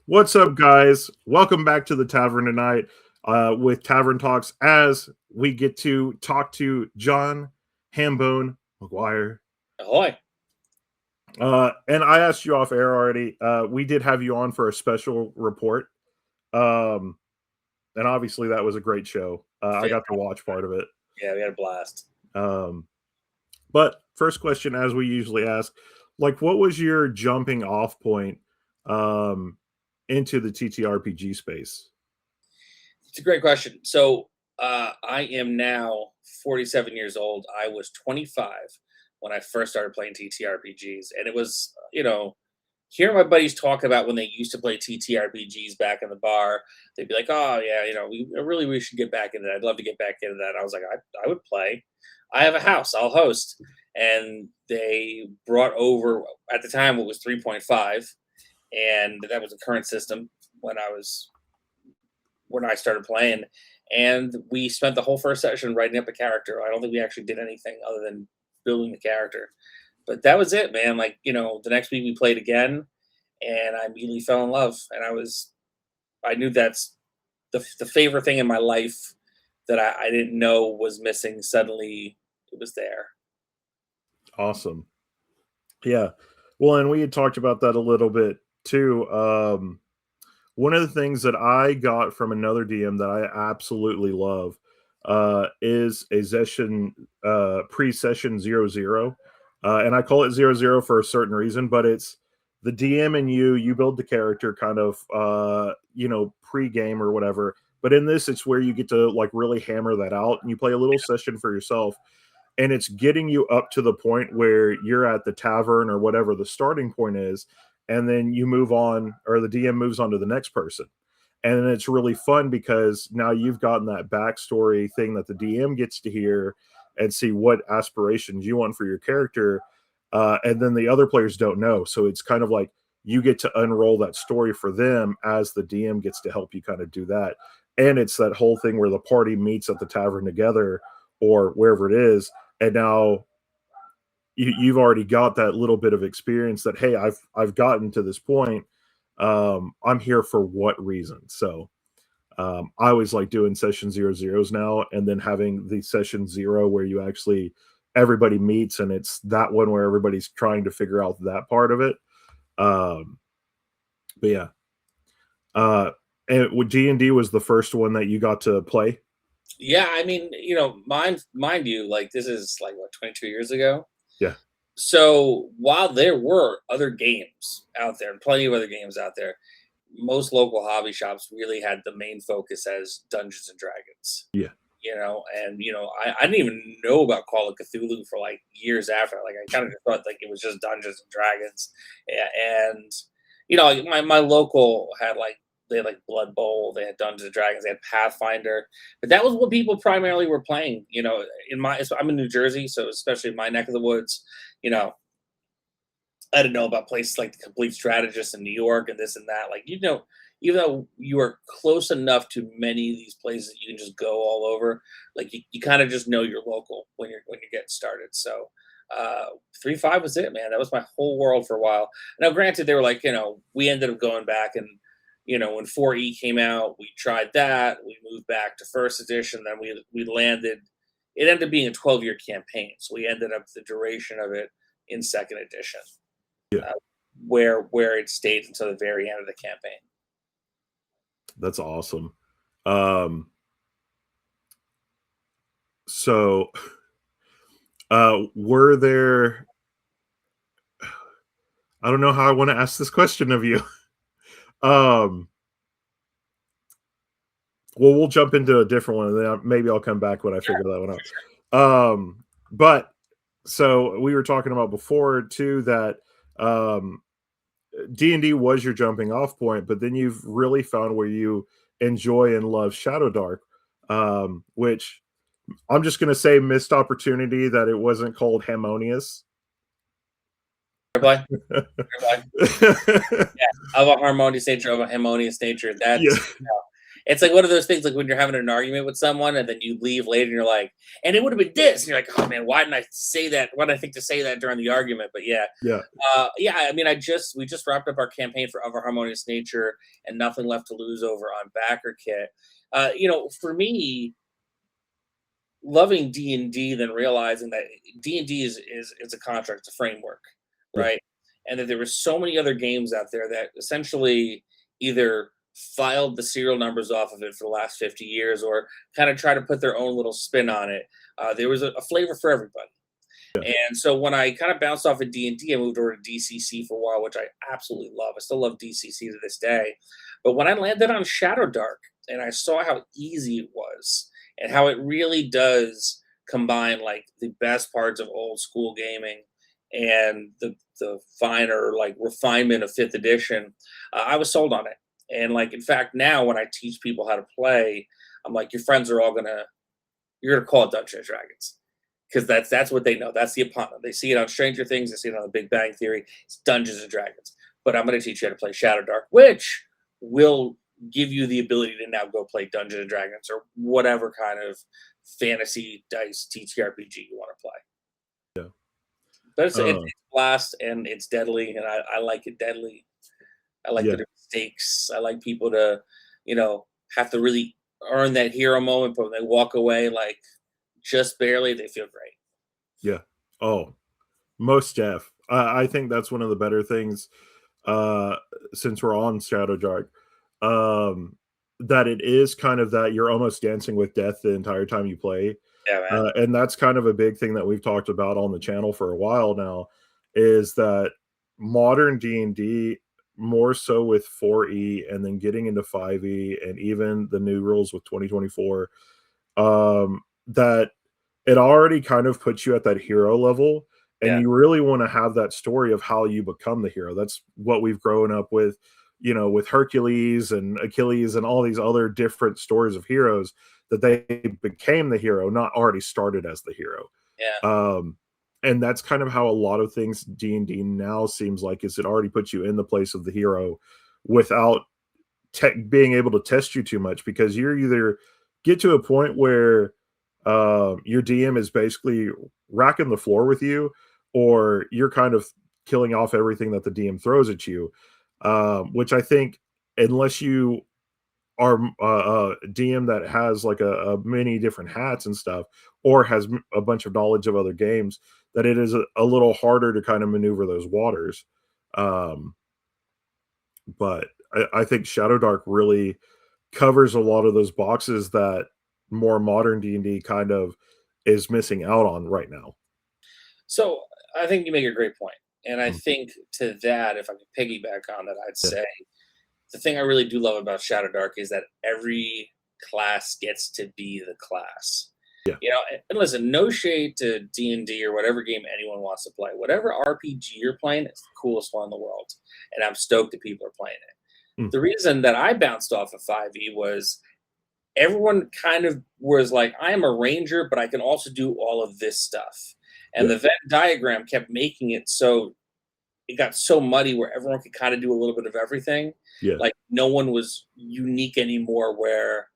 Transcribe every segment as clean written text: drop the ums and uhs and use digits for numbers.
What's up, guys? Welcome back to the Tavern tonight with Tavern Talks as we get to talk to John Hambone McGuire. Ahoy. And I asked you off air already. We did have you on for a special report. Um, and obviously, that was a great show. I got to watch part of it. Yeah, we had a blast. But first question, as we usually ask, like, what was your jumping off point into the TTRPG space? It's a great question. So I am now 47 years old. I was 25 when I first started playing TTRPGs. And it was, hearing my buddies talk about when they used to play TTRPGs back in the bar, they'd be like, oh, yeah, we should get back into that. I'd love to get back into that. I was like, I would play. I have a house, I'll host. And they brought over, at the time, it was 3.5. And that was the current system when I started playing. And we spent the whole first session writing up a character. I don't think we actually did anything other than building the character. But that was it, man. Like, the next week we played again and I immediately fell in love. And I knew that's the favorite thing in my life that I didn't know was missing. Suddenly it was there. Awesome. Yeah. Well, and we had talked about that a little bit too. One of the things that I got from another DM that I absolutely love is a session pre-session 00. And I call it 00 for a certain reason, but it's the DM and you build the character kind of pre-game or whatever. But in this, it's where you get to like really hammer that out and you play a little session for yourself. And it's getting you up to the point where you're at the tavern or whatever the starting point is, and then you move on, or the DM moves on to the next person. And it's really fun because now you've gotten that backstory thing that the DM gets to hear and see what aspirations you want for your character. And then the other players don't know. So it's kind of like you get to unroll that story for them as the DM gets to help you kind of do that. And it's that whole thing where the party meets at the tavern together or wherever it is. And now you've already got that little bit of experience that, hey, I've gotten to this point. I'm here for what reason? So I always like doing session 00s now, and then having the session 0 where you actually everybody meets, and it's that one where everybody's trying to figure out that part of it. But yeah, and D&D was the first one that you got to play. Yeah, I mean, mind you, like this is like what 22 years ago. Yeah. So while there were other games out there, and plenty of other games out there, most local hobby shops really had the main focus as Dungeons and Dragons. Yeah. I didn't even know about Call of Cthulhu for like years after. Like I kind of just thought like it was just Dungeons and Dragons. And like, my local had like they had like Blood Bowl, they had Dungeons and Dragons, they had Pathfinder, but that was what people primarily were playing. I'm in New Jersey, so especially in my neck of the woods, I didn't know about places like the Complete Strategist in New York and this and that. Like, even though you are close enough to many of these places that you can just go all over, like you kind of just know you're local when you're getting started. So 3.5 was it, man. That was my whole world for a while. Now, granted, they were like, we ended up going back and when 4E came out, we tried that. We moved back to first edition. Then we landed. It ended up being a 12-year campaign, so we ended up the duration of it in second edition. Yeah. Where it stayed until the very end of the campaign. That's awesome. So were there, I don't know how I want to ask this question of you. Well, we'll jump into a different one, and then maybe I'll come back when I figure that one out. But so we were talking about before too that D&D was your jumping off point, but then you've really found where you enjoy and love Shadow Dark, which I'm just going to say missed opportunity that it wasn't called Harmonious. Yeah, of a harmonious nature, of a harmonious nature. That's It's like one of those things, like when you're having an argument with someone and then you leave later and you're like, and it would have been this, and you're like, oh man, why didn't I say that? Why didn't I think to say that during the argument? But yeah, Yeah. yeah. I mean, we just wrapped up our campaign for Of Our Harmonious Nature and Nothing Left to Lose over on Backer Kit. You know, for me, loving D&D, then realizing that D&D is a contract, it's a framework, Yeah. right? And that there were so many other games out there that essentially either filed the serial numbers off of it for the last 50 years or kind of try to put their own little spin on it. There was a flavor for everybody. And so when I kind of bounced off of D&D, I moved over to DCC for a while, which I absolutely love. I still love DCC to this day. But when I landed on Shadow Dark and I saw how easy it was and how it really does combine like the best parts of old school gaming and the finer like refinement of fifth edition, I was sold on it. And like in fact, now when I teach people how to play, I'm like, your friends are all you're gonna call it Dungeons and Dragons because that's what they know. That's the opponent. They see it on Stranger Things. They see it on The Big Bang Theory. It's Dungeons and Dragons. But I'm going to teach you how to play Shadow Dark, which will give you the ability to now go play Dungeons and Dragons or whatever kind of fantasy dice TTRPG you want to play. Yeah. But it's blast and it's deadly, and I like it deadly. I like the stakes. I like people to, you know, have to really earn that hero moment, but when they walk away like just barely, they feel great. Yeah. Oh, most def. I think that's one of the better things, since we're on Shadow Dark, that it is kind of that you're almost dancing with death the entire time you play. Yeah, man. And that's kind of a big thing that we've talked about on the channel for a while now, is that modern D&D, more so with 4E and then getting into 5E and even the new rules with 2024, that it already kind of puts you at that hero level, and Yeah. you really want to have that story of how you become the hero. That's what we've grown up with, you know, with Hercules and Achilles and all these other different stories of heroes, that they became the hero, not already started as the hero. Yeah. And that's kind of how a lot of things D&D now seems like, is it already puts you in the place of the hero without being able to test you too much, because you're either get to a point where your DM is basically racking the floor with you, or you're kind of killing off everything that the DM throws at you, which I think, unless you are a DM that has like a many different hats and stuff, or has a bunch of knowledge of other games, that it is a little harder to kind of maneuver those waters. Um, but I think Shadow Dark really covers a lot of those boxes that more modern D&D kind of is missing out on right now. So I think you make a great point. And I Mm. think to that, if I could piggyback on that, I'd Yeah. say the thing I really do love about Shadow Dark is that every class gets to be the class. Yeah. You know, and listen, no shade to D&D or whatever game anyone wants to play. Whatever RPG you're playing, it's the coolest one in the world. And I'm stoked that people are playing it. Mm. The reason that I bounced off of 5e was everyone kind of was like, I am a ranger, but I can also do all of this stuff. And Yeah. the Venn diagram kept making it so it got so muddy where everyone could kind of do a little bit of everything. Yeah. Like no one was unique anymore where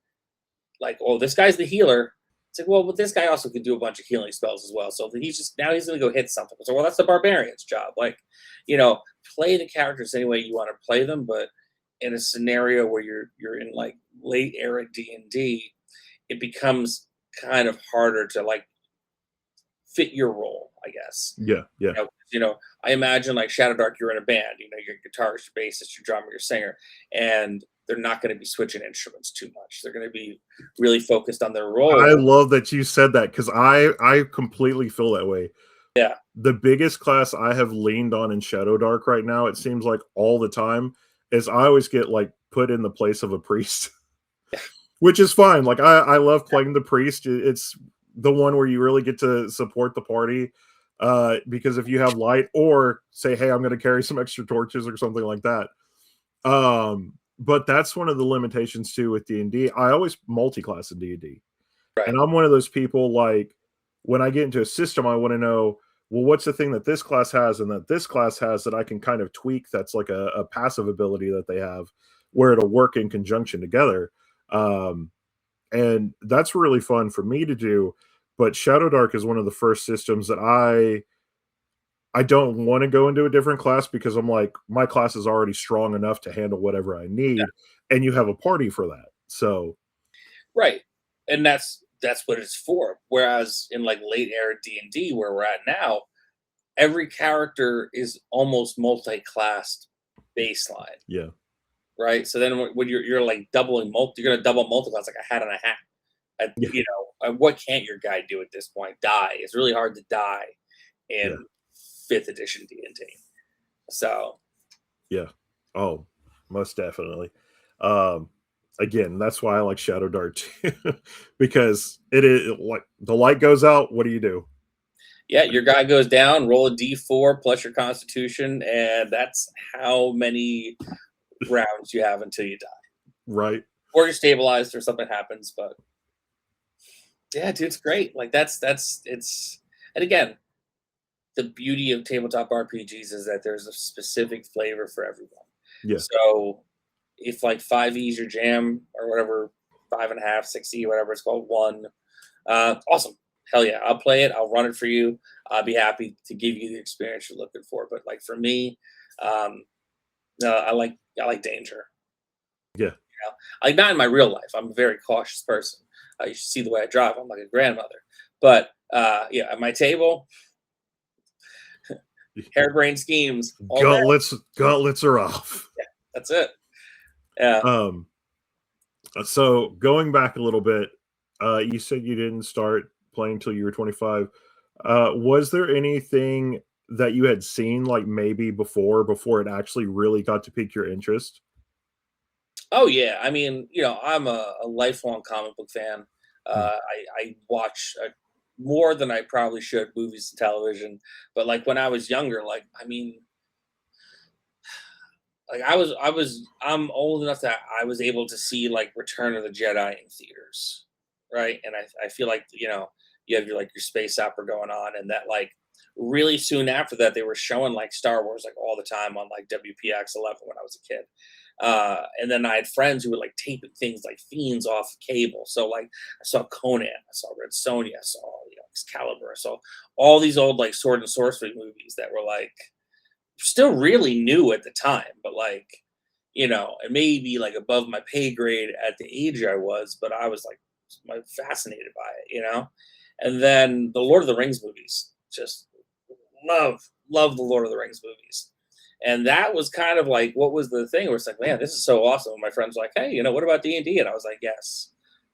like, oh, this guy's the healer. It's like, well, but this guy also could do a bunch of healing spells as well. So he's just now he's gonna go hit something. So well, that's the barbarian's job. Like, you know, play the characters any way you want to play them, but in a scenario where you're in like late era D&D, it becomes kind of harder to like fit your role, I guess. Yeah. Yeah. You know, I imagine like Shadow Dark, you're in a band, you know, your guitarist, your bassist, your drummer, your singer, and they're not going to be switching instruments too much. They're going to be really focused on their role. I love that you said that, because I completely feel that way. Yeah. The biggest class I have leaned on in Shadow Dark right now, it seems like all the time, is I always get like put in the place of a priest, which is fine. Like I love playing the priest. It's the one where you really get to support the party, because if you have light, or say, hey, I'm going to carry some extra torches or something like that. But that's one of the limitations too with D&D. I always multi-class in D&D. Right. And I'm one of those people, like, when I get into a system, I want to know, well, what's the thing that this class has and that this class has that I can kind of tweak, that's like a passive ability that they have, where it'll work in conjunction together. Um, and that's really fun for me to do. But Shadow Dark is one of the first systems that I don't want to go into a different class because I'm like, my class is already strong enough to handle whatever I need, and you have a party for that. So Right. And that's what it's for. Whereas in like late era D&D where we're at now, every character is almost multi-classed baseline, yeah, right? So then when you're like doubling you're going to double multi-class like a hat and a hat. yeah, What can't your guy do at this point? Die. It's really hard to die yeah, in 5th edition D&D. So, yeah. Oh, most definitely. Um, Again, that's why I like Shadow Dart too, because it is like the light goes out. What do you do? yeah, your guy goes down, roll a d4 plus your constitution, and that's how many rounds you have until you die. Right? Or you're stabilized or something happens, but yeah, dude, it's great. Like it's and again, the beauty of tabletop RPGs is that there's a specific flavor for everyone. Yeah. So if like 5e is your jam or whatever, 5.5, 6e, whatever it's called, one, awesome. Hell yeah, I'll play it. I'll run it for you. I'll be happy to give you the experience you're looking for. But like for me, no, I like danger. Yeah. Like not in my real life. I'm a very cautious person. You should see the way I drive. I'm like a grandmother. But yeah, at my table, harebrained schemes all day. Gauntlets are off. Yeah, that's it. Yeah. Um, so going back a little bit, you said you didn't start playing until you were 25. Was there anything that you had seen like maybe before it actually really got to pique your interest? Oh yeah. I mean, I'm a lifelong comic book fan. Hmm. I watch more than I probably should movies and television. But like when I was younger, like I mean, like I'm old enough that I was able to see like Return of the Jedi in theaters, right? And I feel like you have your space opera going on, and that like really soon after that they were showing like Star Wars like all the time on like WPX 11 when I was a kid. And then I had friends who were like taping things like Fiends off cable. So like I saw Conan, I saw Red Sonja, I saw Excalibur, I saw all these old like sword and sorcery movies that were like still really new at the time, but like, it may be like above my pay grade at the age I was, but I was like fascinated by it. And then the Lord of the Rings movies, just love the Lord of the Rings movies. And that was kind of like what was the thing where it's like, man, this is so awesome. And my friends were like, hey, what about D&D? And I was like, yes,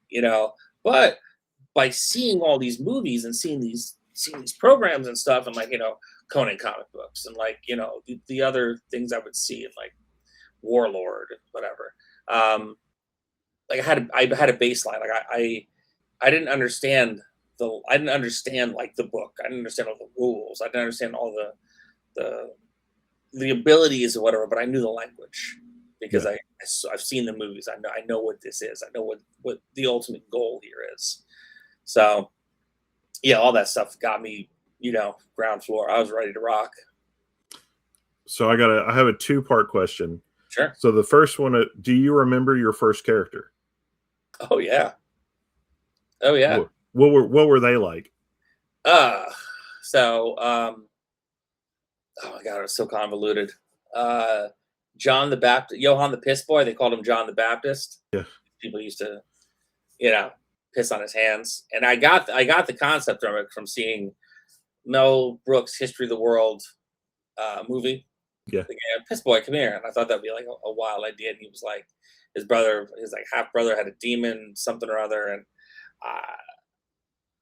you know. But by seeing all these movies and seeing these programs and stuff, and like Conan comic books and like the other things I would see in like Warlord, whatever. Like I had a baseline. Like I didn't understand like the book. I didn't understand all the rules. I didn't understand all the abilities or whatever. But I knew the language because Yeah. I've seen the movies. I know what this is. I know what the ultimate goal here is. So yeah, all that stuff got me, ground floor. I was ready to rock. So I have a two-part question. Sure. So the first one, do you remember your first character? Oh yeah. Oh yeah. What were they like? Uh so oh my god, it was so convoluted. Uh John the Baptist, Johann the Piss Boy, they called him John the Baptist. Yeah. People used to, you know, piss on his hands. And I got the concept from it from seeing Mel Brooks' History of the World movie. Yeah. Like, yeah, Piss Boy, come here. And I thought that'd be like a wild idea. And he was like, his like half brother had a demon, something or other. And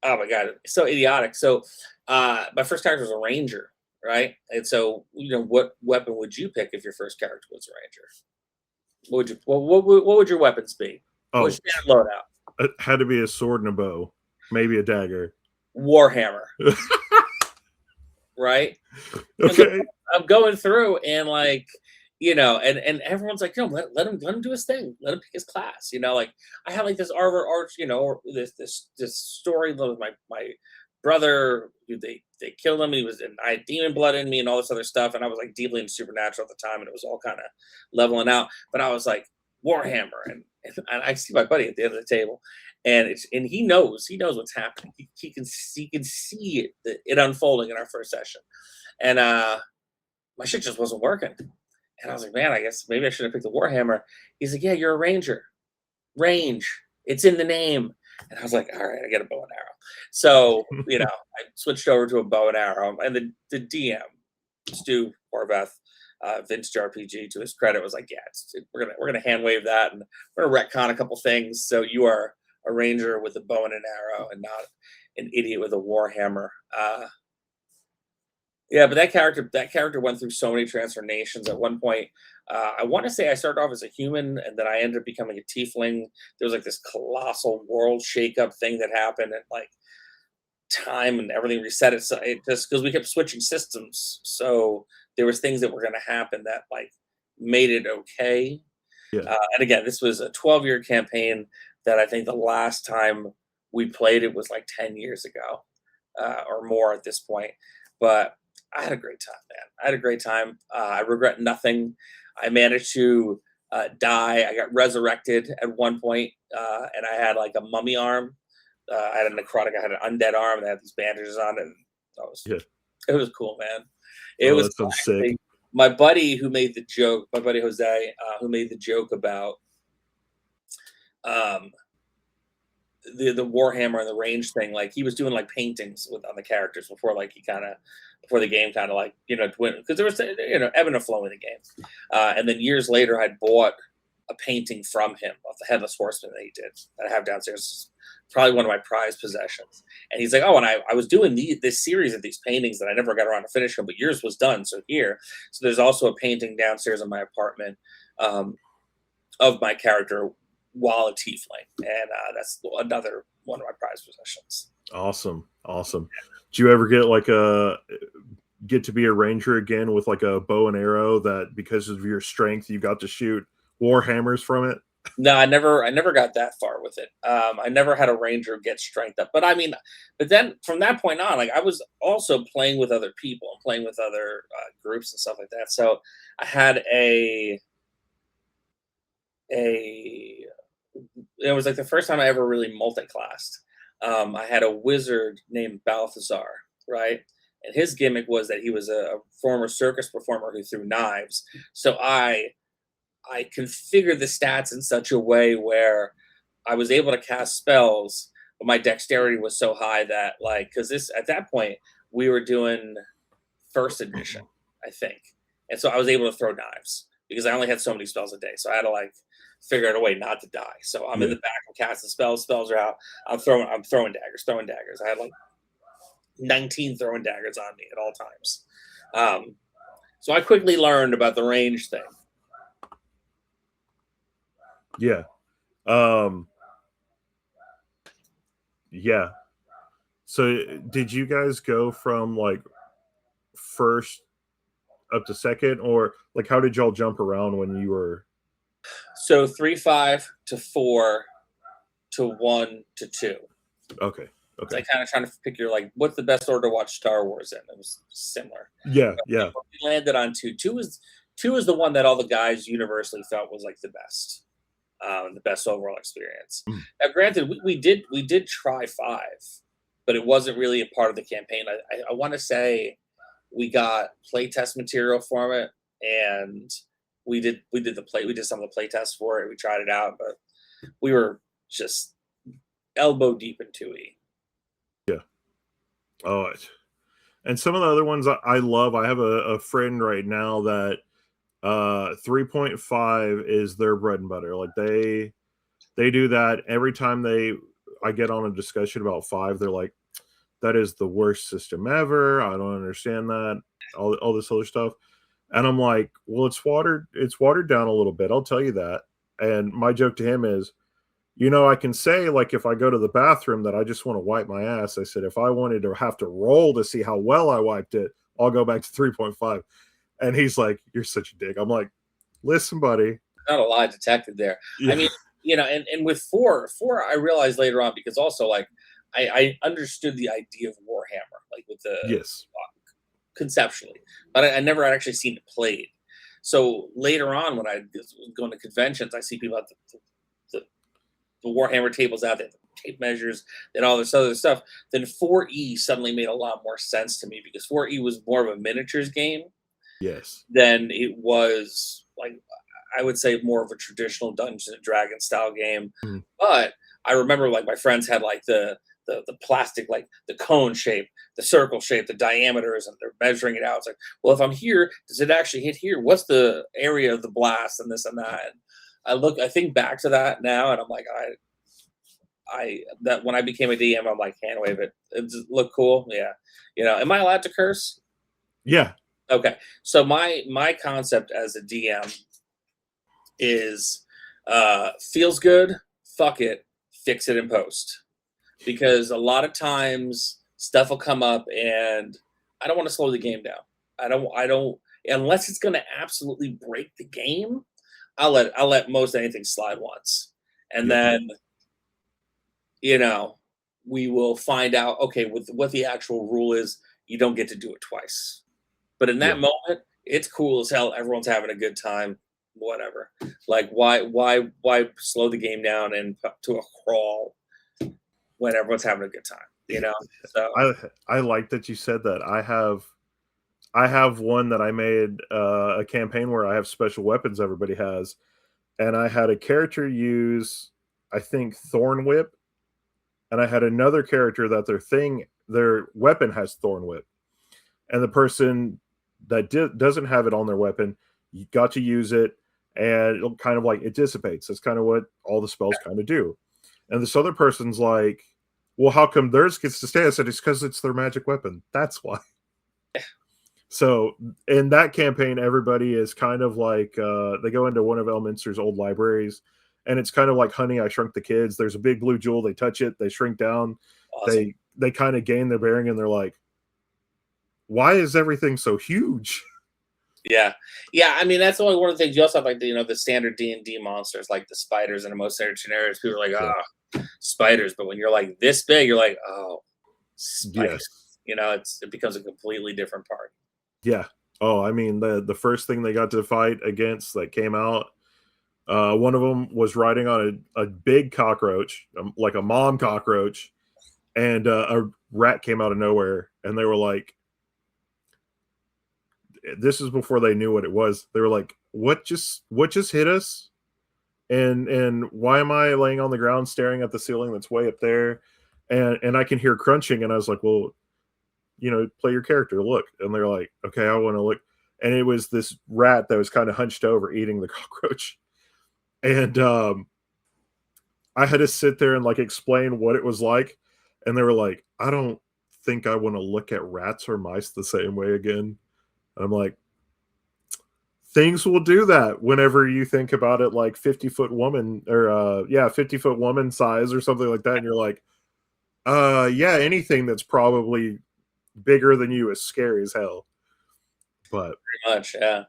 oh my god, so idiotic. So my first character was a ranger, right? And so what weapon would you pick if your first character was a ranger? What would your weapons be? Oh, What's your loadout? it had to be a sword and a bow, maybe a dagger. Warhammer, right? Okay. I'm going through and like, and everyone's like, let him do his thing. Let him pick his class. Like I had like this arbor arch, or this story with my brother who they killed him and I had demon blood in me and all this other stuff. And I was like deeply into supernatural at the time and it was all kind of leveling out. But I was like Warhammer and And I see my buddy at the end of the table, and he knows what's happening. He can see it unfolding in our first session, and my shit just wasn't working. And I was like, man, I guess maybe I should have picked the Warhammer. He's like, yeah, you're a ranger. Range. It's in the name. And I was like, all right, I get a bow and arrow. So, I switched over to a bow and arrow. And the DM, Stu Horvath, Vintage RPG, to his credit, was like, yeah, we're gonna hand wave that, and we're gonna retcon a couple things. So you are a ranger with a bow and an arrow, and not an idiot with a warhammer. Yeah, but that character went through so many transformations. At one point, I want to say I started off as a human, and then I ended up becoming a tiefling. There was like this colossal world shakeup thing that happened, and like time and everything reset itself. It just because we kept switching systems, so there was things that were going to happen that like made it okay. Yeah. And again, this was a 12-year campaign that I think the last time we played it was like 10 years ago, or more at this point. But I had a great time, man. I had a great time. I regret nothing. I managed to die. I got resurrected at one point, and I had like a mummy arm. I had a necrotic. I had an undead arm, and I had these bandages on it. It was cool, man. It was that sounds sick. My buddy who made the joke, my buddy Jose, who made the joke about the Warhammer and the range thing. Like he was doing like paintings on the characters before the game kind of like because there was ebb and flow in the game. And then years later, I'd bought a painting from him of the Headless Horseman that he did that I have downstairs. Probably one of my prized possessions. And he's like, oh, and I was doing this series of these paintings that I never got around to finish them, but yours was done. So there's also a painting downstairs in my apartment of my character while a tiefling. And that's another one of my prized possessions. Awesome. Did you ever get to be a ranger again with like a bow and arrow that because of your strength, you got to shoot war hammers from it? No, I never got that far with it. I never had a ranger get strength up, but then from that point on, like I was also playing with other people and playing with other groups and stuff like that. So I had it was like the first time I ever really multi-classed. I had a wizard named Balthazar, right? And his gimmick was that he was a former circus performer who threw knives. So I configured the stats in such a way where I was able to cast spells, but my dexterity was so high that because at that point we were doing first edition, I think. And so I was able to throw knives because I only had so many spells a day. So I had to figure out a way not to die. So I'm in the back, I'm casting spells are out. I'm throwing daggers. I had 19 throwing daggers on me at all times. So I quickly learned about the range thing. Yeah. Yeah. So did you guys go from first up to second, or how did y'all jump around when you were? So 3-5 to 4 to 1 to 2. Okay. So I kind of trying to pick your what's the best order to watch Star Wars in. It was similar. Yeah. We landed on 2. 2 is the one that all the guys universally felt was the best. The best overall experience. Now, granted, we did try 5, but it wasn't really a part of the campaign. I want to say we got playtest material for it, and we did some of the playtests for it. We tried it out, but we were just elbow deep in 2E. Yeah. Oh, and some of the other ones I love. I have a friend right now that 3.5 is their bread and butter. They do that every time I get on a discussion about 5. They're like, that is the worst system ever. I don't understand that. All this other stuff. And I'm like, well, it's watered down a little bit. I'll tell you that. And my joke to him is, I can say if I go to the bathroom that I just want to wipe my ass. I said, if I wanted to have to roll to see how well I wiped it, I'll go back to 3.5. And he's like, you're such a dick. I'm like, listen, buddy. Not a lie detected there. Yeah. I mean, and with 4, I realized later on, because also I understood the idea of Warhammer, with the yes conceptually, but I never had actually seen it played. So later on, when I was going to conventions, I see people at the the Warhammer tables out, they have the tape measures, and all this other stuff. Then 4E suddenly made a lot more sense to me because 4E was more of a miniatures game Yes. than it was like I would say more of a traditional Dungeons and Dragons style game. Mhm. But I remember like my friends had like the plastic, like the cone shape, the circle shape, the diameters, and they're measuring it out. It's like, well, if I'm here, does it actually hit here? What's the area of the blast and this and that? And I think back to that now, and I'm like, that when I became a DM, I'm like, hand wave it. It just look cool, yeah. Am I allowed to curse? Yeah. Okay, so my concept as a DM is feels good, fuck it, fix it in post. Because a lot of times stuff will come up and I don't want to slow the game down. I don't unless it's gonna absolutely break the game, I'll let most anything slide once. And Yep. then, you know, we will find out, okay, with what the actual rule is, you don't get to do it twice. But in that Yeah. moment, it's cool as hell. Everyone's having a good time. Whatever. Like, why slow the game down and to a crawl when everyone's having a good time? So I like that you said that. I have one that I made a campaign where I have special weapons everybody has, and I had a character use, I think, Thorn Whip, and I had another character that their weapon has Thorn Whip, and the person that doesn't have it on their weapon, you got to use it, and it'll kind of like it dissipates. That's kind of what all the spells kind of do. And this other person's like, well, how come theirs gets to stay? I said, it's because it's their magic weapon. That's why. So in that campaign, everybody is kind of like they go into one of Elminster's old libraries, and it's kind of like Honey, I Shrunk the Kids. There's a big blue jewel. They touch it, they shrink down. awesome. They kind of gain their bearing, and they're like, why is everything so huge? Yeah, yeah. I mean, that's only one of the things. You also have like the standard D&D monsters, like the spiders and the most standard scenarios. People are like, Yeah. spiders. But when you're like this big, you're like, oh, spiders. Yes. It becomes a completely different part. Yeah. Oh, I mean, the first thing they got to fight against that came out, one of them was riding on a big cockroach, like a mom cockroach, and a rat came out of nowhere, and they were like, this is before they knew what it was. They were like, what just hit us? And why am I laying on the ground staring at the ceiling that's way up there? And I can hear crunching, and I was like, well, play your character, look. And they're like, okay, I want to look. And it was this rat that was kind of hunched over eating the cockroach. And I had to sit there and like explain what it was like. And they were like, I don't think I want to look at rats or mice the same way again. And I'm like, things will do that whenever you think about it, like 50-foot woman, or 50-foot woman size or something like that. And you're like, yeah, anything that's probably bigger than you is scary as hell. But Pretty much, yeah.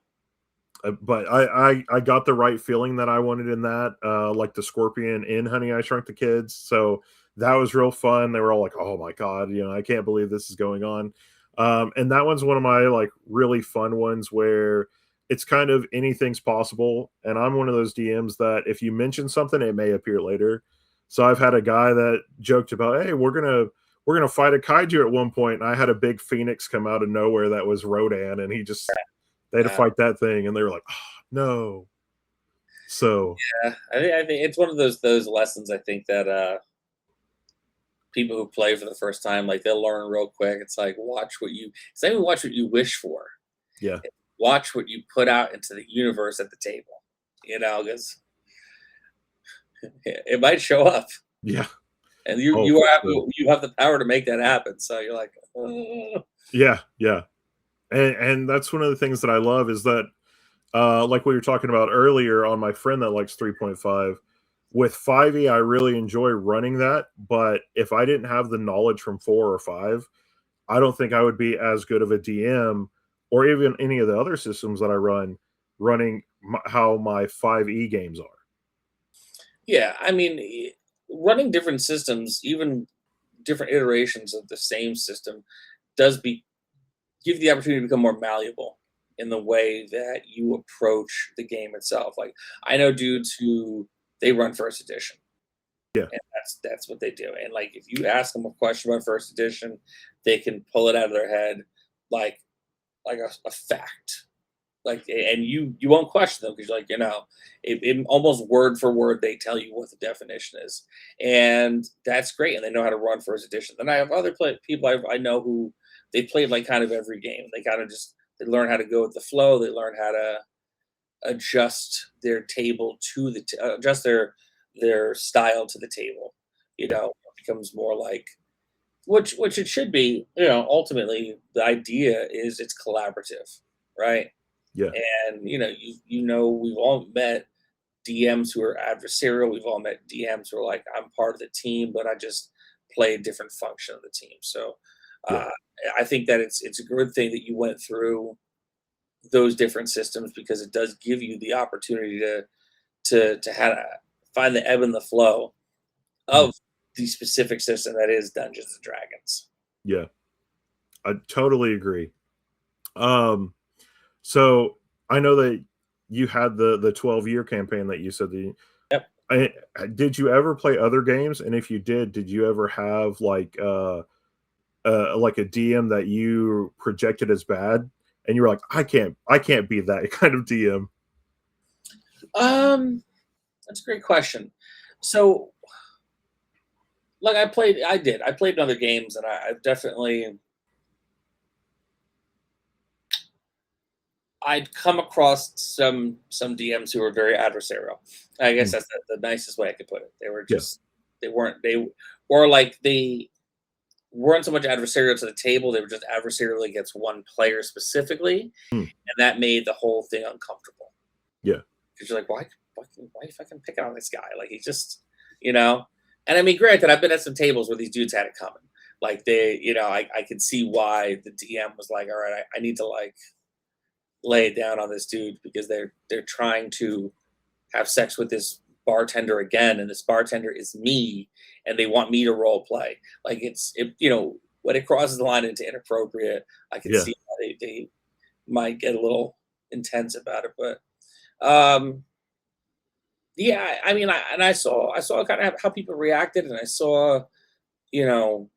but I got the right feeling that I wanted in that, like the scorpion in Honey, I Shrunk the Kids. So that was real fun. They were all like, oh my god, I can't believe this is going on. And that one's one of my like really fun ones where it's kind of anything's possible. And I'm one of those DMs that if you mention something, it may appear later. So I've had a guy that joked about, hey, we're gonna fight a kaiju at one point, and I had a big phoenix come out of nowhere that was Rodan, and they had to Yeah. fight that thing, and they were like, oh, no. So Yeah, I think it's one of those lessons. I think that people who play for the first time, like they'll learn real quick. It's like it's not even watch what you wish for. yeah, Watch what you put out into the universe at the table. Because it might show up, yeah, and you oh, you for have sure. you have the power to make that happen. So you're like, oh. Yeah, yeah, and that's one of the things that I love is that, like we were talking about earlier on my friend that likes 3.5. With 5e, I really enjoy running that, but if I didn't have the knowledge from 4 or 5, I don't think I would be as good of a DM or even any of the other systems that I running how my 5e games are. Yeah. I mean, running different systems, even different iterations of the same system, does give you the opportunity to become more malleable in the way that you approach the game itself. Like I know dudes who they run first edition, Yeah. And that's what they do. And like if you ask them a question about first edition, they can pull it out of their head like a fact. Like, and you won't question them because you're like, it almost word for word they tell you what the definition is, and that's great. And they know how to run first edition. Then I have other people I know who they played like kind of every game. They kind of just they learn how to go with the flow. They learn how to adjust their table to adjust their style to the table. It becomes more like which it should be. Ultimately the idea is it's collaborative, right? Yeah. And we've all met DMs who are adversarial. We've all met DMs who are like, I'm part of the team, but I just play a different function of the team. So Yeah. uh, I think that it's a good thing that you went through those different systems because it does give you the opportunity to have, find the ebb and the flow Mhm. of the specific system that is Dungeons and Dragons. Yeah. I totally agree. Um, so I know that you had the 12-year campaign that you said Yep. did you ever play other games? And if you did you ever have like a DM that you projected as bad and you were like, I can't be that kind of DM? That's a great question. So, like, I played in other games, and I've definitely I'd come across some DMs who were very adversarial. I guess Mm, that's the nicest way I could put it. They were yeah. just they weren't they or like they weren't so much adversarial to the table. They were just adversarial against one player specifically, Mm, and that made the whole thing uncomfortable. yeah. Because you're like, why fucking pick on this guy? Like he's just, you know. And I mean, granted, I've been at some tables where these dudes had it coming. Like I could see why the DM was like, all right, I need to like lay it down on this dude because they're trying to have sex with this bartender again, and this bartender is me, and they want me to role play. Like when it crosses the line into inappropriate, I can Yeah. see how they might get a little intense about it. But um yeah, I mean, I saw kind of how people reacted, and I saw you know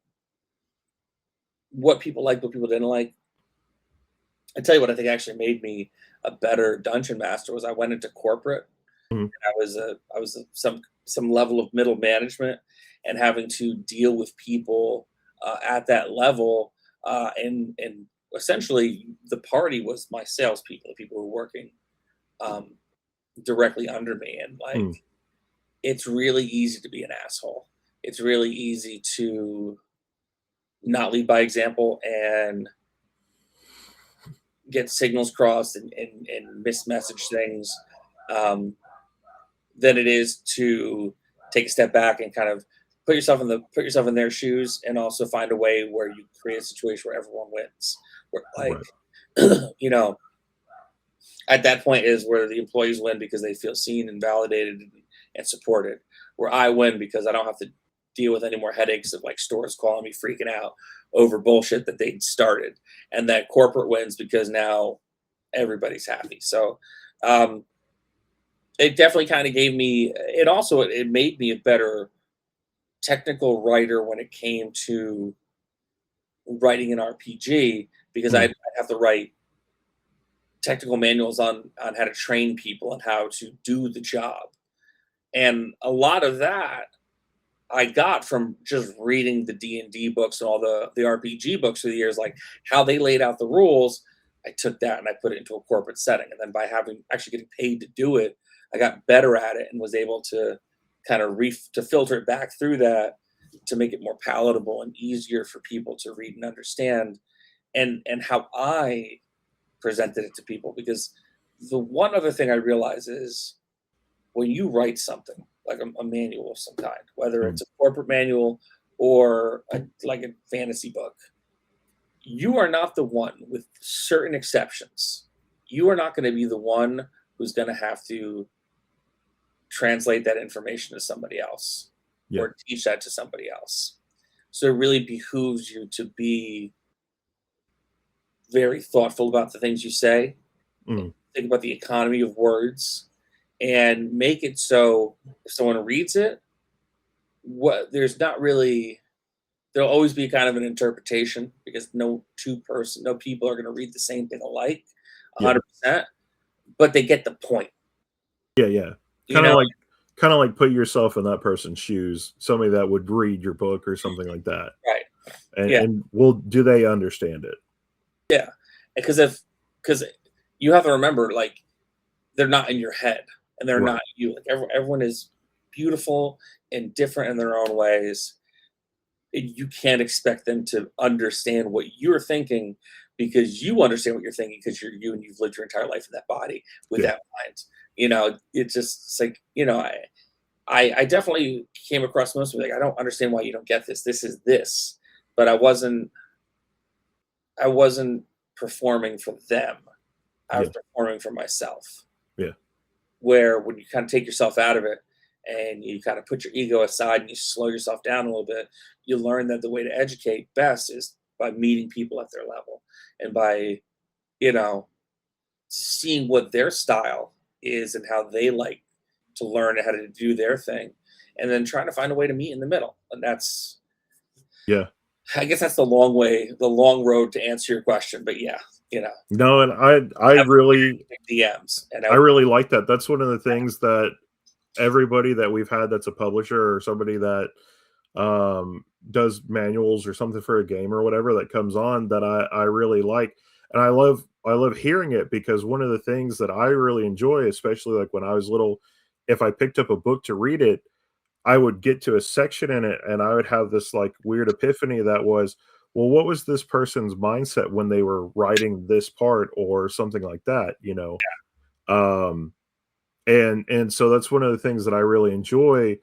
what people liked, what people didn't like. I tell you what I think actually made me a better dungeon master was I went into corporate. Mhm. I was some level of middle management and having to deal with people at that level, and essentially the party was my salespeople, the people who were working um, directly under me, and like Mm, it's really easy to be an asshole. It's really easy to not lead by example and get signals crossed and mismessage things um, than it is to take a step back and kind of put yourself in their shoes and also find a way where you create a situation where everyone wins. Where like right. you know at that point is where the employees win because they feel seen and validated and supported. Where I win because I don't have to deal with any more headaches of like stores calling me freaking out over bullshit that they started, and that corporate wins because now everybody's happy. So um, it definitely kind of gave me. It also it made me a better technical writer when it came to writing an RPG because Mm, I'd have to write technical manuals on how to train people and how to do the job. And a lot of that I got from just reading the D&D books and all the RPG books through the years, like how they laid out the rules. I took that and I put it into a corporate setting. And then by having actually getting paid to do it, I got better at it and was able to kind of to filter it back through that to make it more palatable and easier for people to read and understand and how I presented it to people. Because the one other thing I realize is when you write something like a manual of some kind, whether mm, it's a corporate manual or like a fantasy book, you are not the one, with certain exceptions. You are not going to be the one who's going to have to translate that information to somebody else yeah. or teach that to somebody else. So it really behooves you to be very thoughtful about the things you say, Mm, think about the economy of words, and make it so if someone reads it, what there's not really there'll always be kind of an interpretation because no people are going to read the same thing alike Yeah. 100%, but they get the point. Yeah. You Kind of know, like put yourself in that person's shoes, somebody that would read your book or something like that. right? And Yeah, do they understand it? yeah. Because you have to remember, like they're not in your head, and they're Right. not you. Like everyone is beautiful and different in their own ways. And you can't expect them to understand what you're thinking because you understand what you're thinking because you're you and you've lived your entire life in that body with Yeah. that mind. It's like, I definitely came across most of it, like, I don't understand why you don't get this. This is this. But I wasn't performing for them. I was Yeah. performing for myself. Yeah. Where when you kind of take yourself out of it and you kind of put your ego aside and you slow yourself down a little bit, you learn that the way to educate best is by meeting people at their level and by, you know, seeing what their style is and how they like to learn how to do their thing and then trying to find a way to meet in the middle. And that's, Yeah. I guess that's the long road to answer your question. But yeah, No, and I have really DMs and I really like that. That's one of the things that everybody that we've had that's a publisher or somebody that does manuals or something for a game or whatever that comes on that I really like. And I love hearing it because one of the things that I really enjoy, especially like when I was little, if I picked up a book to read it, I would get to a section in it and I would have this like weird epiphany that was, well, what was this person's mindset when they were writing this part or something like that, you know? Um, and so that's one of the things that I really enjoy.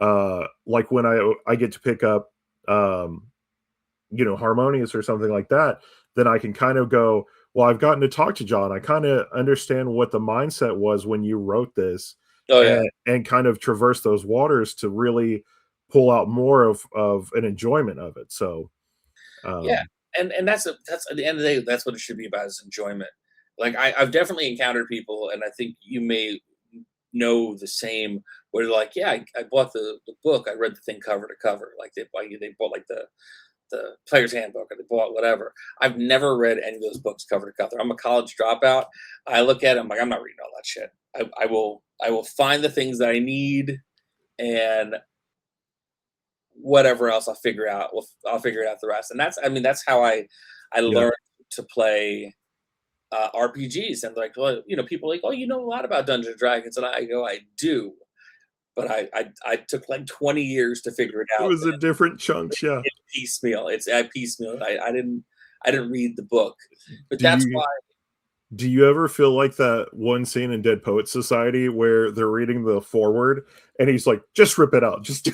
Like when I get to pick up, um, Harmonious or something like that, then I can kind of go, well, I've gotten to talk to John. I kind of understand what the mindset was when you wrote this, oh yeah. and kind of traverse those waters to really pull out more of an enjoyment of it. So, Yeah, um, and that's at the end of the day, that's what it should be about is enjoyment. Like I've definitely encountered people, and I think you may know the same. Where they're like, yeah, I bought the book, I read the thing cover to cover. Like they bought like the player's handbook, or they bought whatever. I've never read any of those books cover to cover. I'm a college dropout. I look at it, I'm like, I'm not reading all that shit. I will find the things that I need, and whatever else I'll figure out. I'll figure it out the rest. And that's how I yeah, learned to play RPGs. And like, well, people are like, oh, you know a lot about Dungeons and Dragons, and I go, I do, but I took like 20 years to figure it it out. was in different chunks. Yeah. Piecemeal. It's I piecemeal. I didn't read the book, but Do that's you why. Do you ever feel like that one scene in Dead Poets Society where they're reading the foreword and he's like, "Just rip it out, just,"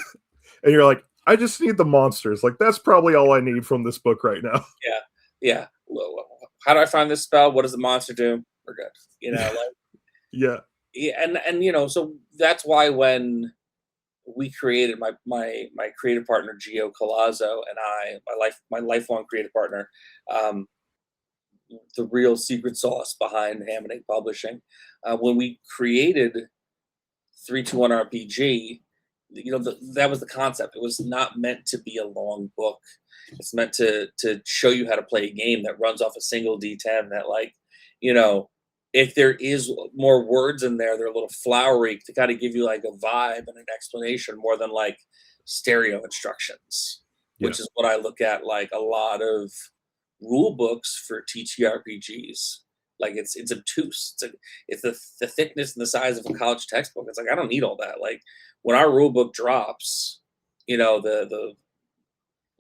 and you're like, "I just need the monsters. Like that's probably all I need from this book right now." Yeah, yeah. How do I find this spell? What does the monster do? We're good. Like, Yeah, yeah, and so that's why when we created my creative partner Gio Colazzo and my lifelong creative partner, um, the real secret sauce behind Hambone Publishing. When we created 321 RPG, that was the concept. It was not meant to be a long book. It's meant to show you how to play a game that runs off a single D10. That you know, if there is more words in there, they're a little flowery to kind of give you like a vibe and an explanation more than like stereo instructions, yeah, which is what I look at like a lot of rule books for TTRPGs. Like it's obtuse. It's the thickness and the size of a college textbook. It's like I don't need all that. Like when our rule book drops, the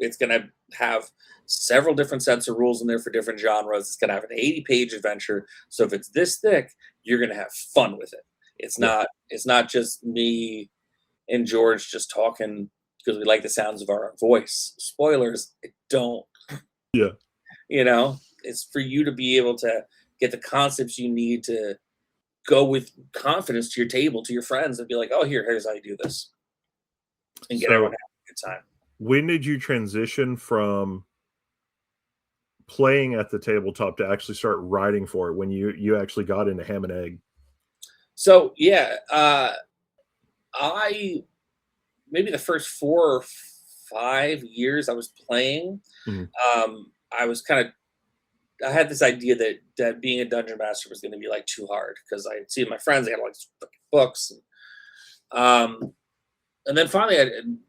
it's gonna have several different sets of rules in there for different genres. It's gonna have an 80-page adventure. So if it's this thick, you're gonna have fun with it. It's yeah, not just me and George just talking because we like the sounds of our own voice. Spoilers, I don't. yeah. It's for you to be able to get the concepts you need to go with confidence to your table, to your friends, and be like, oh, here's how you do this, and get everyone So, to have a good time. when did you transition from playing at the tabletop to actually start writing for it? When you actually got into Ham and Egg? So yeah, I maybe the first 4 or 5 years I was playing, Mhm. I was kind of I had this idea that being a dungeon master was going to be like too hard because I had seen my friends, they had like books, um, and then finally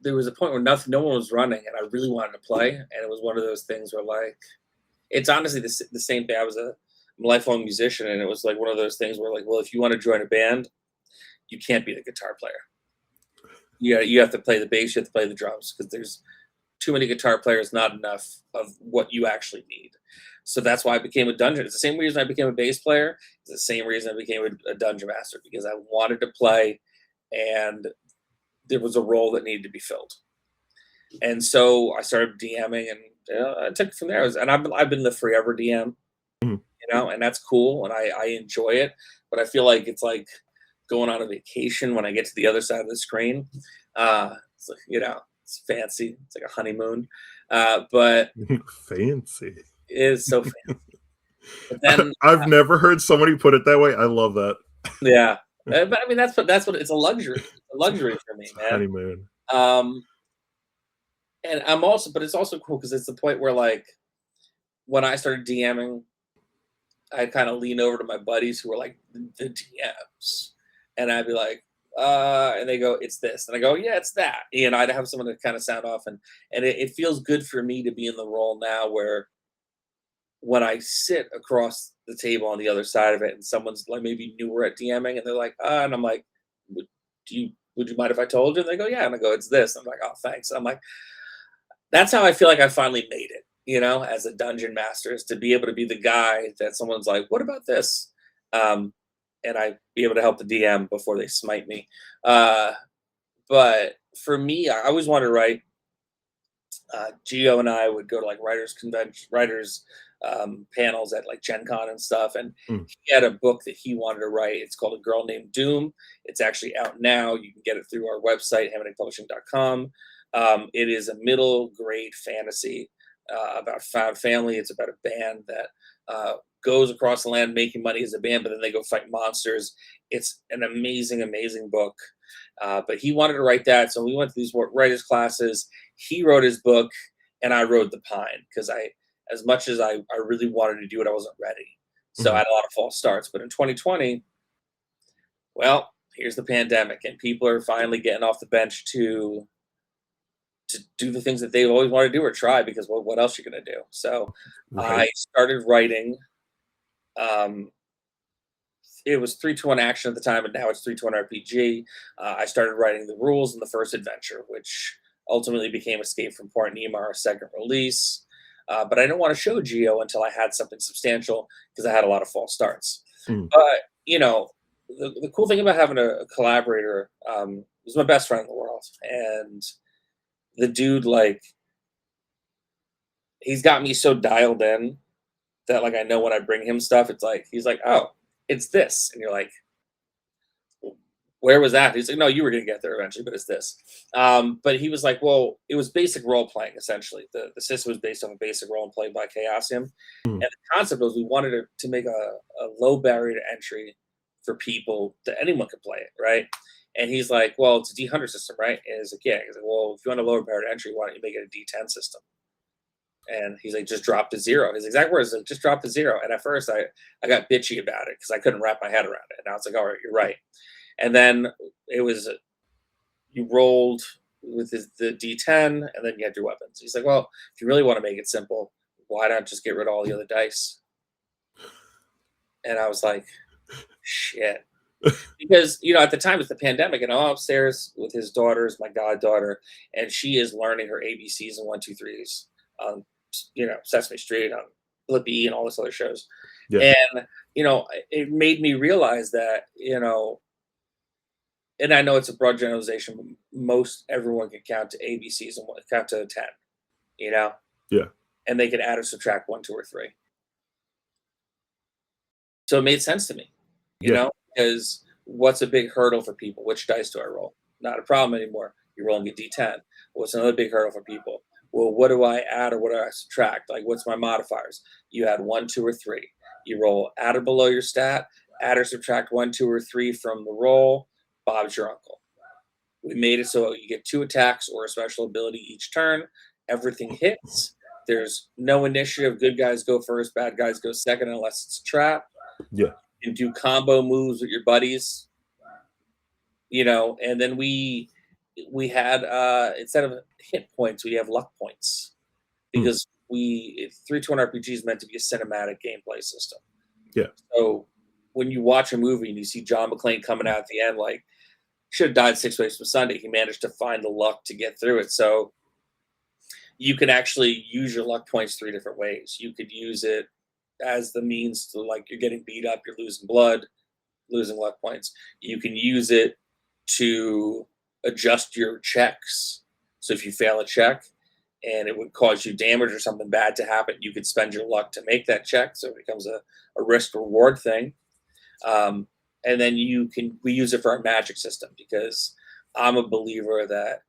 there was a point where no one was running, and I really wanted to play, and it was one of those things where like it's honestly the same thing. I'm a lifelong musician, and it was like one of those things where like, well, if you want to join a band, you can't be the guitar player. You have to play the bass, you have to play the drums because there's too many guitar players, not enough of what you actually need. So that's why I became a dungeon. It's the same reason I became a bass player. It's the same reason I became a dungeon master because I wanted to play, and there was a role that needed to be filled. And so I started DMing, and I took it from there. And I've been the forever DM, Mhm. and that's cool, and I enjoy it. But I feel like it's like going on a vacation when I get to the other side of the screen. It's like, it's fancy. It's like a honeymoon, but Fancy. it is so fancy. But then, I've never heard somebody put it that way. I love that. yeah, but I mean that's what it's a luxury. It's a luxury for me, It's a man. honeymoon. Um, and but it's also cool because it's the point where like when I started DMing, I kind of lean over to my buddies who are like the DMs, and I'd be like, and they go, "It's this," and I go, "Yeah, it's that." And I'd have someone to kind of sound off, and it feels good for me to be in the role now where when I sit across the table on the other side of it, and someone's like maybe newer at DMing, and they're like, and I'm like, "Would would you mind if I told you?" And they go, "Yeah," and I go, "It's this." I'm like, "Oh, thanks." I'm like, that's how I feel like I finally made it, as a dungeon master, is to be able to be the guy that someone's like, "What about this?" Um, and I be able to help the DM before they smite me. Uh, but for me, I always wanted to write. Geo and I would go to like writers convention, writers panels at like Gen Con and stuff. And Mm. he had a book that he wanted to write. It's called A Girl Named Doom. It's actually out now. You can get it through our website, hammonepublishing.com. It is a middle grade fantasy about found family. It's about a band that goes across the land making money as a band, but then they go fight monsters. It's an amazing, amazing book. But he wanted to write that. So we went to these writers' classes. He wrote his book, and I wrote the pine because as much as I really wanted to do it, I wasn't ready. So I Mhm. had a lot of false starts. But in 2020, well, here's the pandemic, and people are finally getting off the bench to do the things that they've always wanted to do or try because what else are you going to do? So I Right. started writing. Um, it was 3-2-1 action at the time, and now it's 3-2-1 RPG. I started writing the rules in the first adventure, which ultimately became Escape from Port Nemo, our second release. But I didn't want to show Geo until I had something substantial because I had a lot of false starts. Mm. But the cool thing about having a collaborator was my best friend in the world, and the dude like he's got me so dialed in that like I know when I bring him stuff, it's like he's like, "Oh, it's this," and you're like, where was that? He's like, no, you were going to get there eventually, but it's this. But he was like, well, it was basic role playing essentially. The system was based on a basic role and play by Chaosium, and Mm. the concept was we wanted to make a low barrier to entry for people that anyone could play it, right? And he's like, well, it's a D100 system, right? And he's like, yeah. He's like, well, if you want a lower barrier to entry, why don't you make it a D10 system? And he's like, just drop to zero. His exact words, like, just drop to zero. And at first, I got bitchy about it because I couldn't wrap my head around it. And I was like, all right, you're right. And then it was you rolled with the D10, and then you had your weapons. He's like, well, if you really want to make it simple, why not just get rid of all the other dice? And I was like, shit. Because at the time it's the pandemic, and I'm upstairs with his daughters, my goddaughter, and she is learning her ABCs and 1, 2, 3s on Sesame Street, on Blippi, and all this other shows. Yeah. And it made me realize that and I know it's a broad generalization, but most everyone can count to ABCs and count to 10, you know, Yeah. and they can add or subtract 1, 2, or 3. So it made sense to me, Yeah. because what's a big hurdle for people? Which dice do I roll? Not a problem anymore. You're rolling a D10. What's another big hurdle for people? Well, what do I add or what do I subtract? Like, what's my modifiers? You add 1, 2, or 3. You roll add or below your stat, add or subtract 1, 2, or 3 from the roll. Bob's your uncle. We made it so you get 2 attacks or a special ability each turn. Everything hits. There's no initiative. Good guys go first, bad guys go second unless it's a trap. Yeah. You can do combo moves with your buddies, and then we had instead of hit points, we have luck points Hmm. because 321 RPG is meant to be a cinematic gameplay system. Yeah. So when you watch a movie and you see John McClane coming out at the end, like, should have died 6 ways from Sunday, he managed to find the luck to get through it. So you can actually use your luck points 3 different ways. You could use it as the means to, like, you're getting beat up, you're losing blood, losing luck points. You can use it to adjust your checks. So if you fail a check and it would cause you damage or something bad to happen, you could spend your luck to make that check. So it becomes a risk reward thing. And then we use it for our magic system because I'm a believer that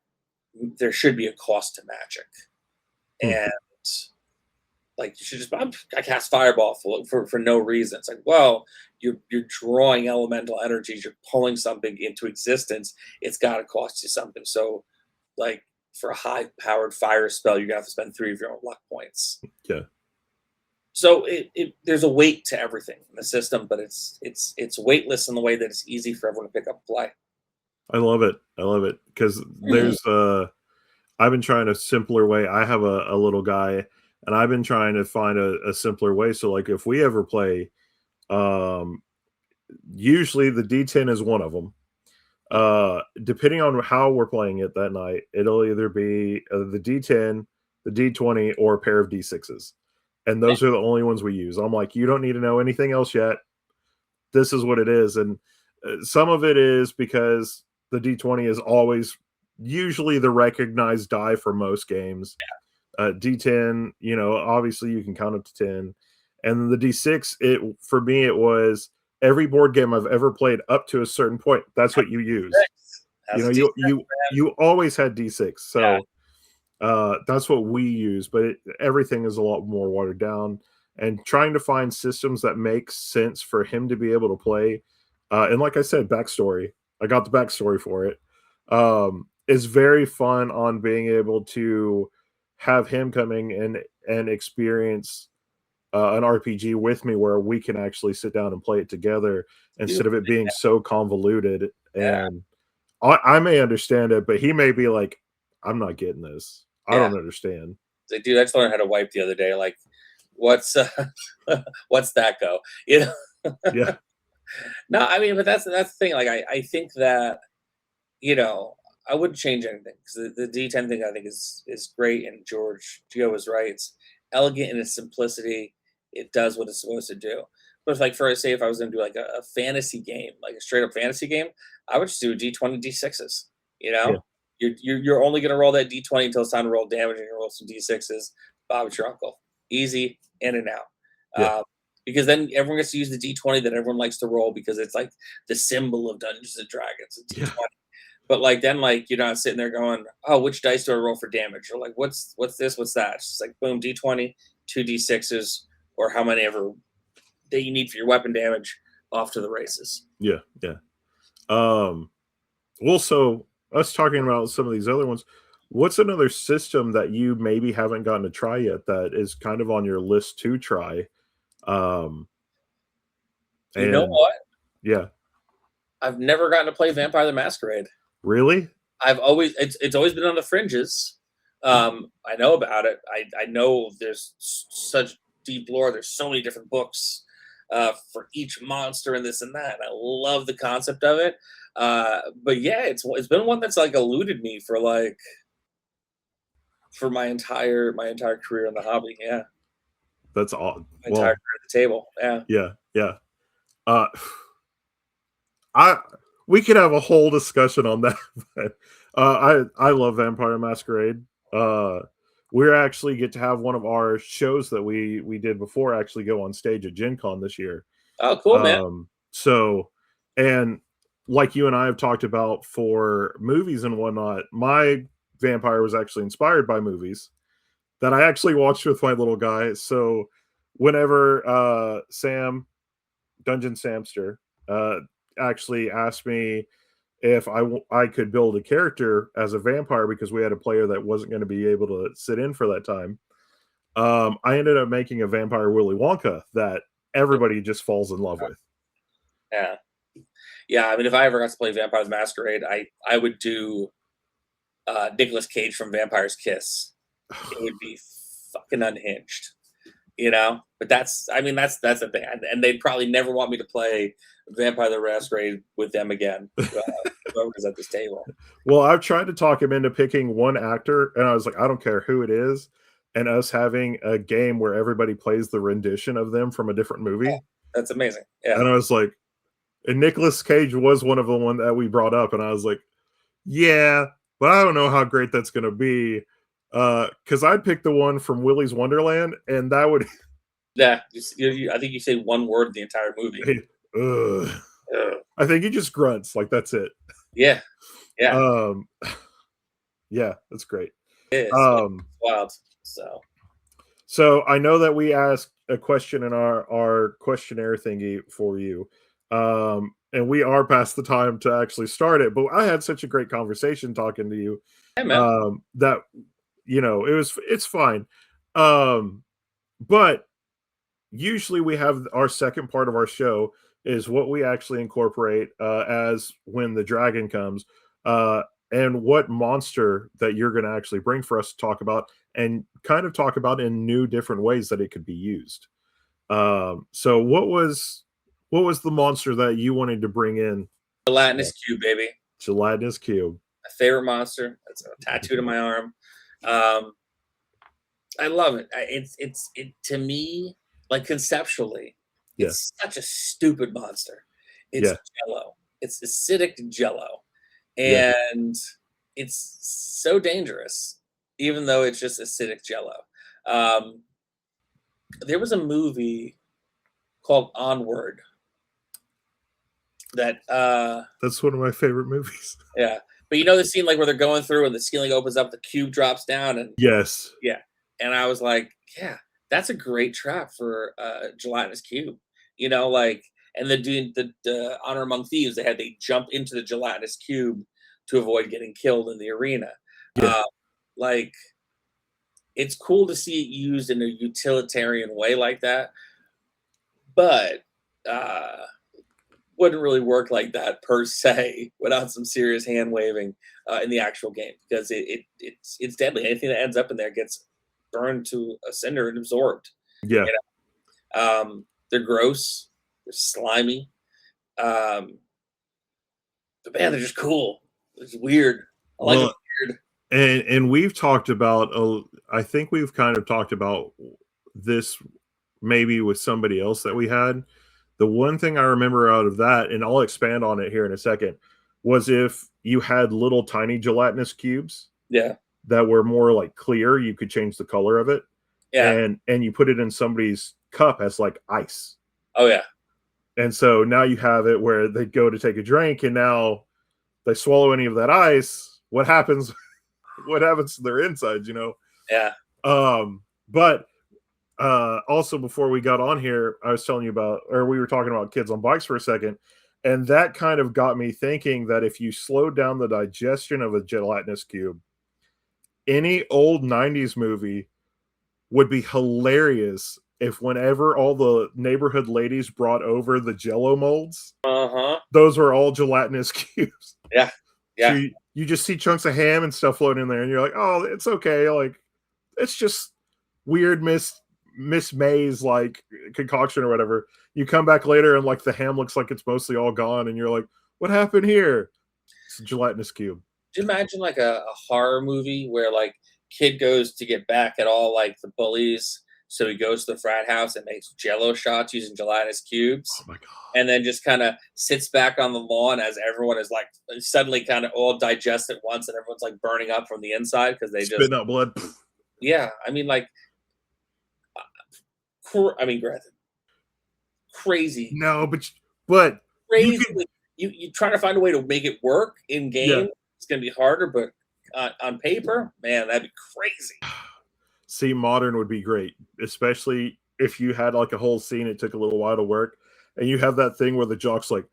there should be a cost to magic. And like, you should just, I cast fireball for no reason. It's like, well, you're drawing elemental energies, you're pulling something into existence. It's got to cost you something. So, like, for a high powered fire spell, you're gonna have to spend 3 of your own luck points. Yeah. So there's a weight to everything in the system, but it's weightless in the way that it's easy for everyone to pick up and play. I love it because there's I've been trying a simpler way. I have a little guy, and I've been trying to find a simpler way. So, like, if we ever play, usually the D10 is one of them. Depending on how we're playing it that night, it'll either be the D10, the D20, or a pair of D6s. And those are the only ones we use. I'm like, you don't need to know anything else yet. This is what it is. And some of it is because the D20 is always usually the recognized die for most games. D10, obviously you can count up to 10. And the D6, for me, it was every board game I've ever played up to a certain point. That's what you use. You always had D6. So that's what we use, but everything is a lot more watered down. And trying to find systems that make sense for him to be able to play. And like I said, backstory. I got the backstory for it. Is very fun on being able to have him coming and experience an RPG with me where we can actually sit down and play it together instead of it being so convoluted. And I may understand it, but he may be like, I'm not getting this. I don't understand. Like, dude, I just learned how to wipe the other day. Like, what's that go? Yeah. No, I mean, but that's the thing. Like, I think that, I wouldn't change anything because the D10 thing I think is great. And Gio was right. It's elegant in its simplicity. It does what it's supposed to do. But if I was going to do like a fantasy game, like a straight up fantasy game, I would just do D20 D6s. You're only going to roll that D20 until it's time to roll damage, and you roll some D6s. Bob, it's your uncle. Easy, in and out. Because then everyone gets to use the D20 that everyone likes to roll because it's like the symbol of Dungeons and Dragons. It's D20. But then you're not sitting there going, oh, which dice do I roll for damage? Or like, what's this? What's that? It's just like, boom, D20, 2 D6s, or how many ever that you need for your weapon damage, off to the races. Yeah. Also, us talking about some of these other ones, what's another system that you maybe haven't gotten to try yet that is kind of on your list to try? You know what? Yeah. I've never gotten to play Vampire the Masquerade. Really? It's always been on the fringes. I know about it. I know there's such deep lore. There's so many different books for each monster and this and that. And I love the concept of it. But yeah, it's been one that's like eluded me for my entire career in the hobby. Yeah. That's all. My entire career at the table. Yeah. Yeah. We could have a whole discussion on that. But, I love Vampire Masquerade. We're actually get to have one of our shows that we did before actually go on stage at Gen Con this year. Oh, cool, man. So, and like you and I have talked about for movies and whatnot, my vampire was actually inspired by movies that I actually watched with my little guy. So whenever Sam, Dungeon Samster, actually asked me if I could build a character as a vampire because we had a player that wasn't going to be able to sit in for that time. I ended up making a vampire Willy Wonka that everybody just falls in love with. Yeah. Yeah, I mean, if I ever got to play Vampire the Masquerade, I would do Nicolas Cage from Vampire's Kiss. It would be fucking unhinged, you know. But that's the thing, and they'd probably never want me to play Vampire the Masquerade with them again. Whoever's at this table. Well, I've tried to talk him into picking one actor, and I was like, I don't care who it is, and us having a game where everybody plays the rendition of them from a different movie. That's amazing. Yeah, And I was like, and Nicolas Cage was one of the one that we brought up, and I was like, yeah, but I don't know how great that's going to be. Because I'd pick the one from Willy's Wonderland, and that would. yeah. I think you say one word in the entire movie. I think he just grunts like that's it. Yeah, yeah. Yeah, that's great. It is. It's wild. So I know that we asked a question in our questionnaire thingy for you. And we are past the time to actually start it, but I had such a great conversation talking to you. Hey, man. That it's fine. But usually we have our second part of our show is what we actually incorporate as when the dragon comes, and what monster that you're going to actually bring for us to talk about and kind of talk about in new different ways that it could be used. So what was the monster that you wanted to bring in? Gelatinous cube, baby. Gelatinous cube. My favorite monster. That's tattooed on my arm. I love it. It's to me, like conceptually, it's such a stupid monster. It's Jello. It's acidic Jello, and it's so dangerous, even though it's just acidic Jello. There was a movie called Onward that that's one of my favorite movies. Yeah, but you know the scene like where they're going through and the ceiling opens up, the cube drops down, and and I was like, yeah, that's a great trap for gelatinous cube. You know, like, and then doing the Honor Among Thieves, they jump into the gelatinous cube to avoid getting killed in the arena. Like, it's cool to see it used in a utilitarian way like that, but wouldn't really work like that per se without some serious hand waving in the actual game, because it's deadly. Anything that ends up in there gets burned to a cinder and absorbed. Yeah. You know? They're gross. They're slimy. But man, they're just cool. It's weird. I like it weird. And we've talked about, I think we've kind of talked about this maybe with somebody else that we had. The one thing I remember out of that, and I'll expand on it here in a second, was if you had little tiny gelatinous cubes that were more like clear, you could change the color of it. And you put it in somebody's cup as like ice. Oh yeah. And so now you have it where they go to take a drink, and now they swallow any of that ice. What happens? What happens to their insides? You know? Yeah. But also, before we got on here, I was telling you about, or we were talking about kids on bikes for a second, and that kind of got me thinking that if you slowed down the digestion of a gelatinous cube, any old 90s movie would be hilarious if whenever all the neighborhood ladies brought over the Jello molds, those were all gelatinous cubes. Yeah. So you just see chunks of ham and stuff floating in there, and you're like, oh, it's okay. Like, it's just weird Miss May's like concoction or whatever. You come back later and like the ham looks like it's mostly all gone, and you're like, what happened here? It's a gelatinous cube. Do you imagine like a horror movie where like kid goes to get back at all like the bullies, so he goes to the frat house and makes Jello shots using gelatinous cubes? Oh my god. And then just kind of sits back on the lawn as everyone is like suddenly kind of all digest at once, and everyone's like burning up from the inside because they spitting out blood. Yeah, I mean, like, granted, crazy. No, but crazy. You try to find a way to make it work in game. Yeah. It's gonna be harder, but on paper, man, that'd be crazy. See, modern would be great, especially if you had like a whole scene. It took a little while to work, and you have that thing where the jock's like,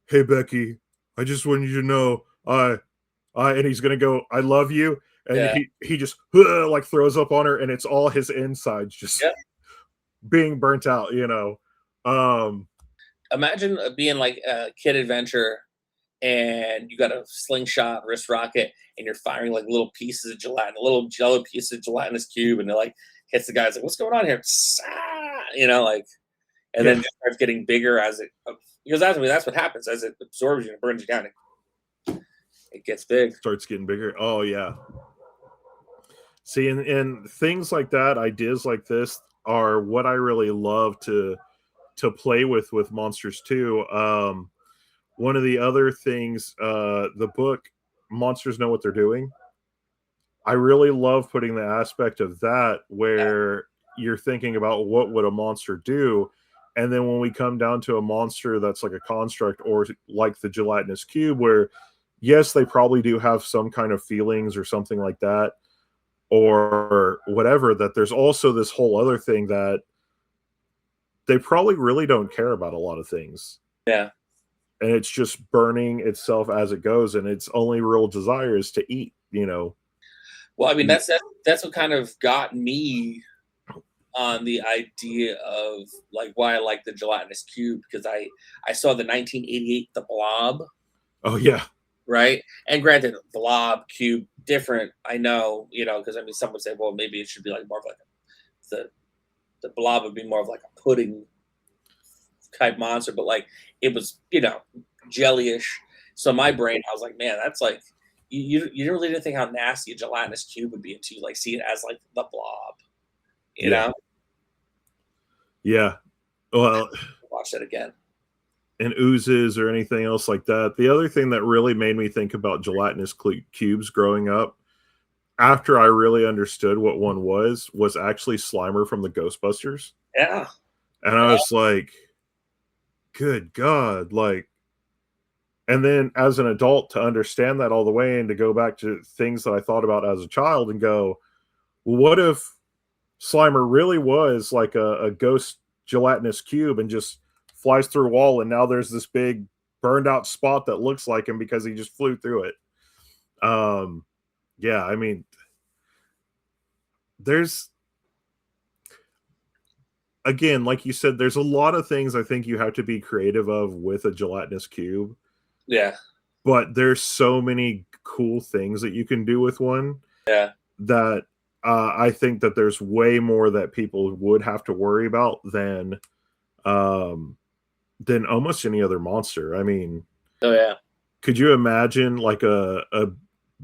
"Hey Becky, I just want you to know, and he's gonna go, I love you, and Yeah. he just like throws up on her, and it's all his insides just Yeah. being burnt out, you know. Um, Imagine being like a kid adventure and you got a slingshot wrist rocket and you're firing like little pieces of gelatin, a little jello piece of gelatinous cube, and it like hits the guy's like, what's going on here? You know, like, and then yeah, just starts getting bigger as it, because that's what happens as it absorbs you and burns you down. It gets big. starts getting bigger. Oh yeah. See, and things like that, ideas like this are what I really love to play with monsters too. One of the other things, the book Monsters Know What They're Doing. I really love putting the aspect of that where you're thinking about what would a monster do, and then when we come down to a monster that's like a construct or like the gelatinous cube, where yes, they probably do have some kind of feelings or something like that, or whatever. That there's also this whole other thing that they probably really don't care about a lot of things, Yeah. and it's just burning itself as it goes, and its only real desire is to eat. You know, Well, I mean, eat. that's what kind of got me on the idea of like why I like the gelatinous cube, because I saw the 1988 The Blob, Oh yeah, right? And granted, Blob, cube, different. I know, because I mean, some would say, well, maybe it should be like more of like the the Blob would be more of like a pudding type monster, but like it was, jellyish. So my brain, I was like, man, that's like you really didn't think how nasty a gelatinous cube would be until you like see it as like the Blob, you yeah, know? yeah. Well, Watch that again. and oozes or anything else like that. The other thing that really made me think about gelatinous cubes growing up, after I really understood what one was actually Slimer from the Ghostbusters. Yeah. And I was like, good God. Like, and then as an adult to understand that all the way and to go back to things that I thought about as a child and go, well, what if Slimer really was like a ghost gelatinous cube and just flies through a wall, and now there's this big burned out spot that looks like him because he just flew through it. Um, yeah, I mean, there's again, like you said, there's a lot of things I think you have to be creative of with a gelatinous cube, Yeah. but there's so many cool things that you can do with one Yeah. that I think that there's way more that people would have to worry about um, than almost any other monster. I mean, Oh yeah. could you imagine like a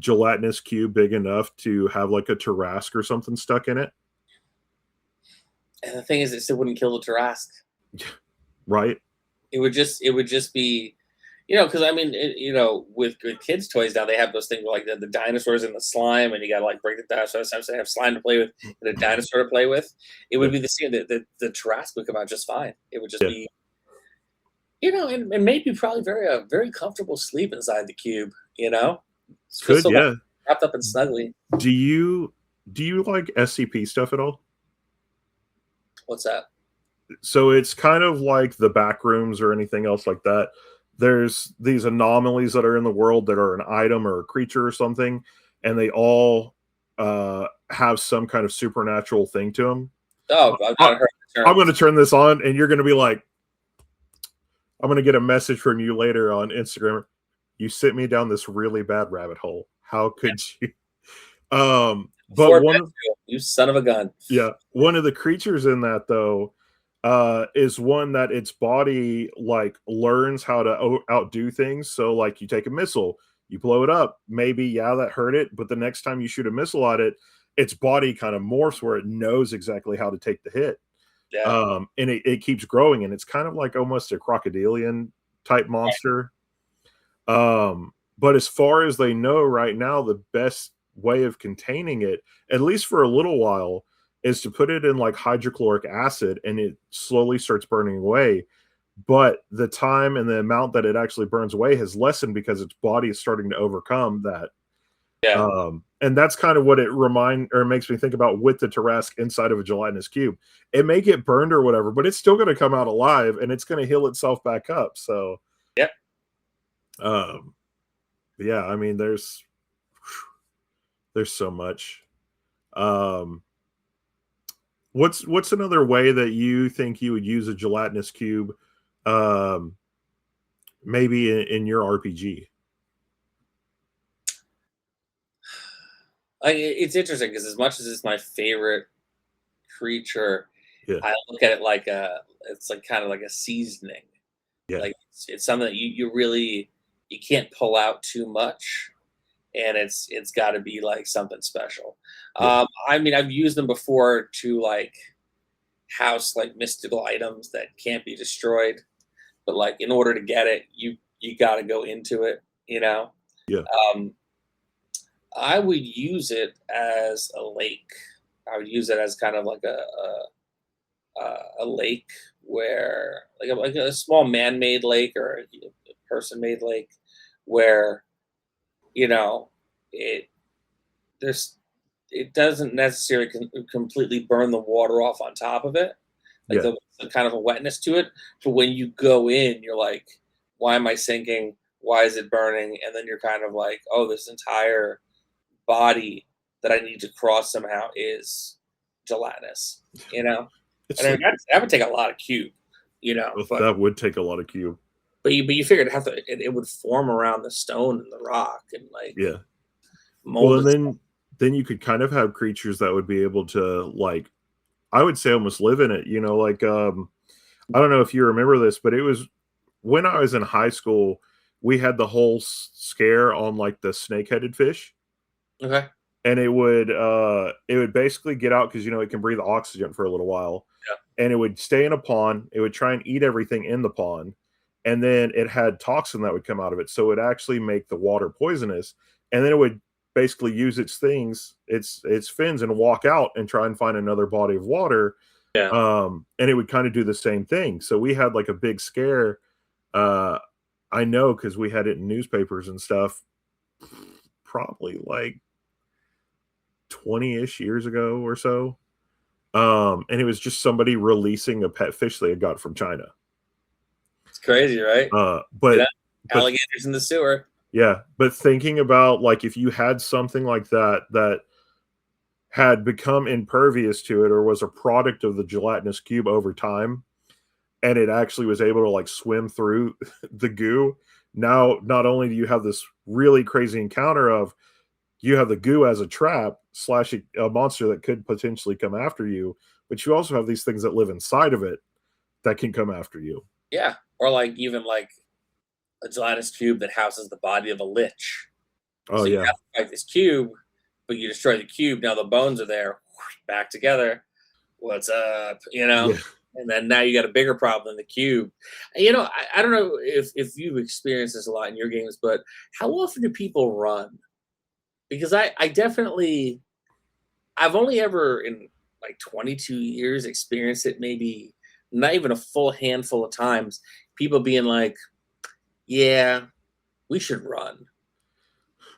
gelatinous cube big enough to have like a Tarrasque or something stuck in it? And the thing is, it still wouldn't kill the Tarrasque. Right? It would just be, because I mean, with kids' toys now, they have those things like the dinosaurs and the slime, and you gotta like break the dinosaur. Sometimes they have slime to play with and a dinosaur to play with. It would Yeah. be the same. The Tarrasque would come out just fine. It would just Yeah. be, and maybe probably very a very comfortable sleep inside the cube. It's just Could, so like yeah. wrapped up and snuggly. Do you like SCP stuff at all? What's that? So it's kind of like the back rooms or anything else like that. There's these anomalies that are in the world that are an item or a creature or something, and they all have some kind of supernatural thing to them. Oh, I've I, not heard the I'm term. going to turn this on, and you're going to be like, I'm going to get a message from you later on Instagram. You sent me down this really bad rabbit hole. How could you? But Before bedtime, you son of a gun. yeah, one of the creatures in that though is one that its body like learns how to outdo things. So like you take a missile, you blow it up, maybe yeah that hurt it, but the next time you shoot a missile at it, its body kind of morphs where it knows exactly how to take the hit. Yeah. And it keeps growing, and it's kind of like almost a crocodilian type monster. But as far as they know right now, the best way of containing it, at least for a little while, is to put it in like hydrochloric acid and it slowly starts burning away. But the time and the amount that it actually burns away has lessened because its body is starting to overcome that. Yeah. And that's kind of what it makes me think about with the Tarrasque inside of a gelatinous cube. It may get burned or whatever, but it's still going to come out alive and it's going to heal itself back up. So, Yep. Um, yeah, I mean, there's so much. Um, what's another way that you think you would use a gelatinous cube? Um, maybe in your RPG. It's interesting because as much as it's my favorite creature, Yeah, I look at it like it's like kind of like a seasoning. yeah, Like it's something that you really you can't pull out too much, and it's got to be like something special. yeah. I mean, I've used them before to like house like mystical items that can't be destroyed, but like in order to get it, you got to go into it. You know, Yeah. um, I would use it as a lake. I would use it as kind of like a lake where like a small man-made lake or a person-made lake where you know it there's it doesn't necessarily completely burn the water off on top of it, like Yeah. the kind of a wetness to it, but when you go in you're like, why am I sinking, why is it burning, and then you're kind of like, oh, this entire body that I need to cross somehow is gelatinous, you know? It's And I mean, like that would take a lot of cube, you know, that would take a lot of cube. but you figured it would form around the stone and the rock and like Yeah. Well, mold and itself. then you could kind of have creatures that would be able to like I would say almost live in it, like I don't know if you remember this, but it was when I was in high school, we had the whole scare on like the snake-headed fish, Okay. and it would basically get out because it can breathe oxygen for a little while, Yeah. and it would stay in a pond. It would try and eat everything in the pond, and then it had toxin that would come out of it, so it actuuld actually make the water poisonous, and then it would basically use its fins, and walk out and try and find another body of water, Yeah. and it would kind of do the same thing. So we had like a big scare. Uh, I know because we had it in newspapers and stuff, probably like 20-ish years ago or so. And it was just somebody releasing a pet fish they had got from China. It's crazy, right? Uh, You know, but but alligators in the sewer. yeah, but thinking about like if you had something like that had become impervious to it or was a product of the gelatinous cube over time, and it actually was able to like swim through the goo. Now, not only do you have this really crazy encounter of you have the goo as a trap slash a monster that could potentially come after you, but you also have these things that live inside of it that can come after you. Yeah. Or like even like a gelatinous cube that houses the body of a lich. Oh So you yeah, have to fight this cube, but you destroy the cube. Now the bones are there, back together. What's up? You know? yeah. And then now you got a bigger problem than the cube. You know, I don't know if you've experienced this a lot in your games, but how often do people run? Because I definitely I've only ever in like 22 years experienced it, maybe not even a full handful of times. People being like, "Yeah, we should run,"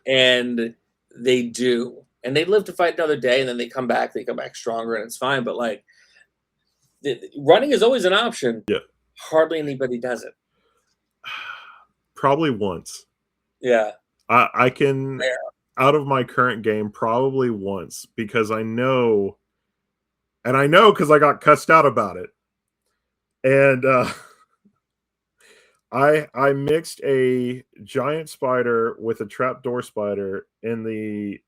and they do, and they live to fight another day, and then they come back. They come back stronger, and it's fine. But like, running is always an option. Yeah. Hardly anybody does it. Probably once. Yeah, I can rare. out of my current game probably once because I know because I got cussed out about it. And I mixed a giant spider with a trapdoor spider in the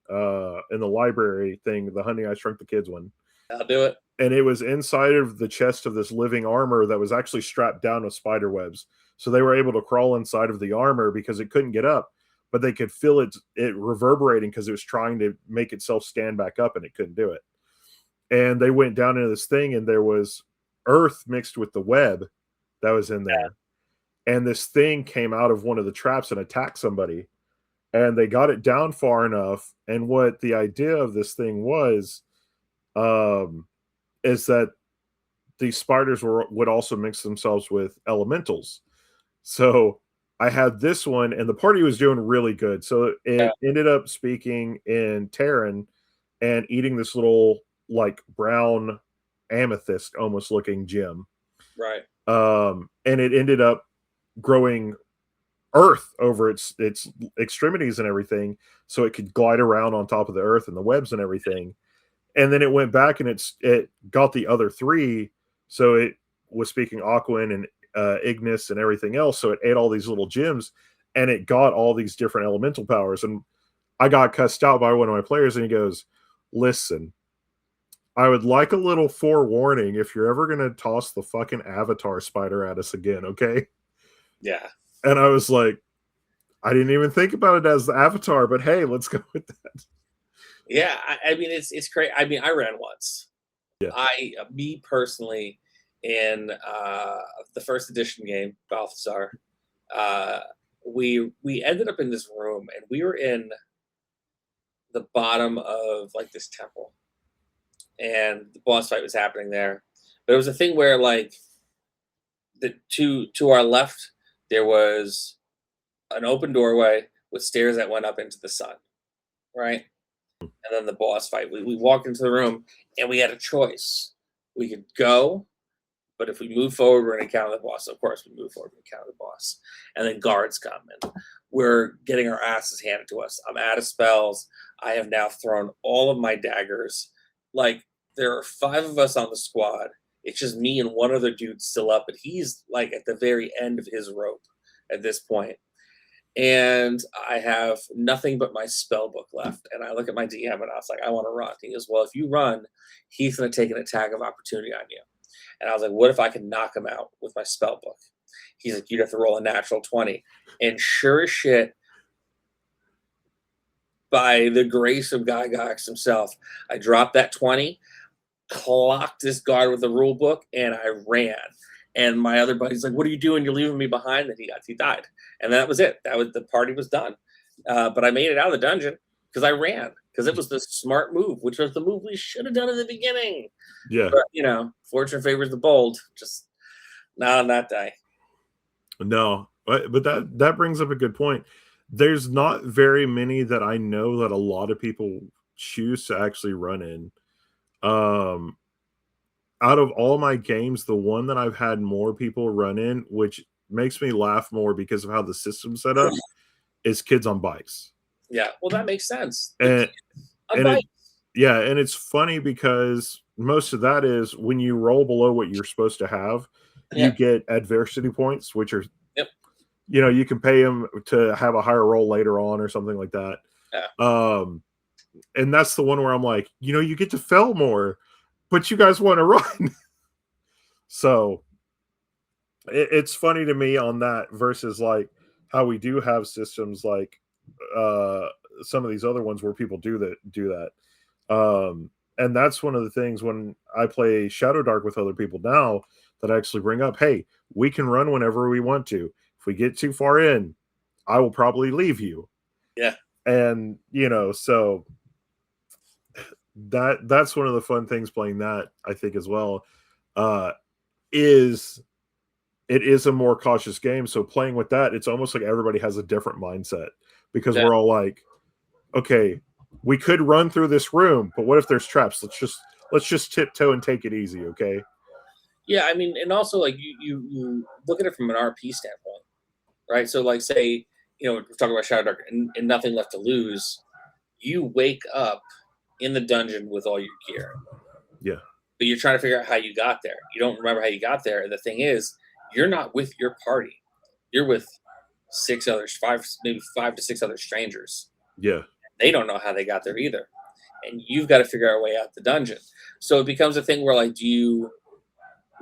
library thing, the Honey I Shrunk the Kids one. I'll do it. And it was inside of the chest of this living armor that was actually strapped down with spider webs. So they were able to crawl inside of the armor because it couldn't get up, but they could feel it reverberating because it was trying to make itself stand back up and it couldn't do it. And they went down into this thing and there was earth mixed with the web that was in there. And this thing came out of one of the traps and attacked somebody. And they got it down far enough. And what the idea of this thing was, um, is that these spiders would also mix themselves with elementals. So I had this one, and the party was doing really good. So Yeah, it ended up speaking in Terran and eating this little like brown amethyst almost looking gem. right. And it ended up growing earth over its extremities and everything, so it could glide around on top of the earth and the webs and everything. And then it went back and it got the other three, so it was speaking Aquan and Ignis and everything else. So it ate all these little gems, and it got all these different elemental powers. And I got cussed out by one of my players, and he goes, "Listen, I would like a little forewarning if you're ever going to toss the fucking Avatar spider at us again, okay?" Yeah. And I was like, I didn't even think about it as the Avatar, but hey, let's go with that. Yeah, I mean it's crazy. I mean, I ran once. Yeah. Me personally, in the first edition game, Balthazar, we ended up in this room, and we were in the bottom of like this temple, and the boss fight was happening there. But it was a thing where like the to our left there was an open doorway with stairs that went up into the sun, right? And then the boss fight. We walked into the room and we had a choice. We could go, but if we move forward, we're going to encounter the boss. Of course, we move forward, we encounter the boss. And then guards come and we're getting our asses handed to us. I'm out of spells. I have now thrown all of my daggers. Like, there are 5 of us on the squad. It's just me and one other dude still up, but he's like at the very end of his rope at this point. And I have nothing but my spell book left. And I look at my DM and I was like, I want to run. He goes, well, if you run, he's going to take an attack of opportunity on you. And I was like, what if I can knock him out with my spell book? He's like, you'd have to roll a natural 20. And sure as shit, by the grace of Gygax himself, I dropped that 20, clocked this guard with the rule book, and I ran. And my other buddy's like, what are you doing? You're leaving me behind. And he died. And that was it. The party was done. But I made it out of the dungeon because I ran, because it was the smart move, which was the move we should have done in the beginning. Yeah. But, fortune favors the bold. Just not on that day. No, but that brings up a good point. There's not very many that I know that a lot of people choose to actually run in. Out of all my games, the one that I've had more people run in, which makes me laugh more because of how the system's set up, is Kids on Bikes. Yeah, well, that makes sense. And it's funny because most of that is when you roll below what you're supposed to have, you get adversity points, which are, you can pay them to have a higher roll later on or something like that. Yeah. And that's the one where I'm like, you get to fail more, but you guys want to run. So it's funny to me on that versus like how we do have systems like some of these other ones where people do that. And that's one of the things when I play Shadow Dark with other people now that I actually bring up, hey, we can run whenever we want to. If we get too far in, I will probably leave you. Yeah. And, so that's one of the fun things playing that, I think, as well, is it is a more cautious game. So playing with that, it's almost like everybody has a different mindset because we're all like, okay, we could run through this room, but what if there's traps? Let's just tiptoe and take it easy, okay? Yeah, I mean, and also like you look at it from an RP standpoint, right? So like say, we're talking about Shadow Dark and nothing left to lose. You wake up in the dungeon with all your gear. Yeah. But you're trying to figure out how you got there. You don't remember how you got there. And the thing is, you're not with your party. You're with 5 to 6 other strangers. Yeah. They don't know how they got there either. And you've got to figure out a way out the dungeon. So it becomes a thing where like,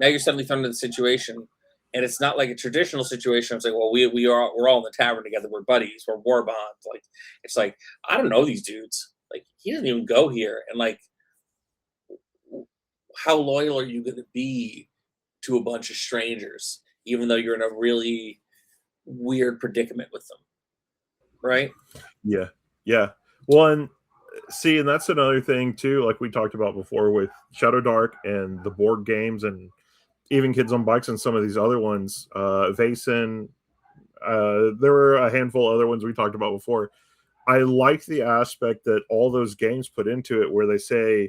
now you're suddenly thrown into the situation, and it's not like a traditional situation. It's like, well, we're all in the tavern together. We're buddies. We're war bonds. Like, it's like, I don't know these dudes. Like, he doesn't even go here. And like, how loyal are you going to be to a bunch of strangers, even though you're in a really weird predicament with them? Right? Yeah. Yeah. Well, and that's another thing too, like we talked about before with Shadow Dark and the board games and even Kids on Bikes and some of these other ones, Vason, there were a handful of other ones we talked about before. I like the aspect that all those games put into it where they say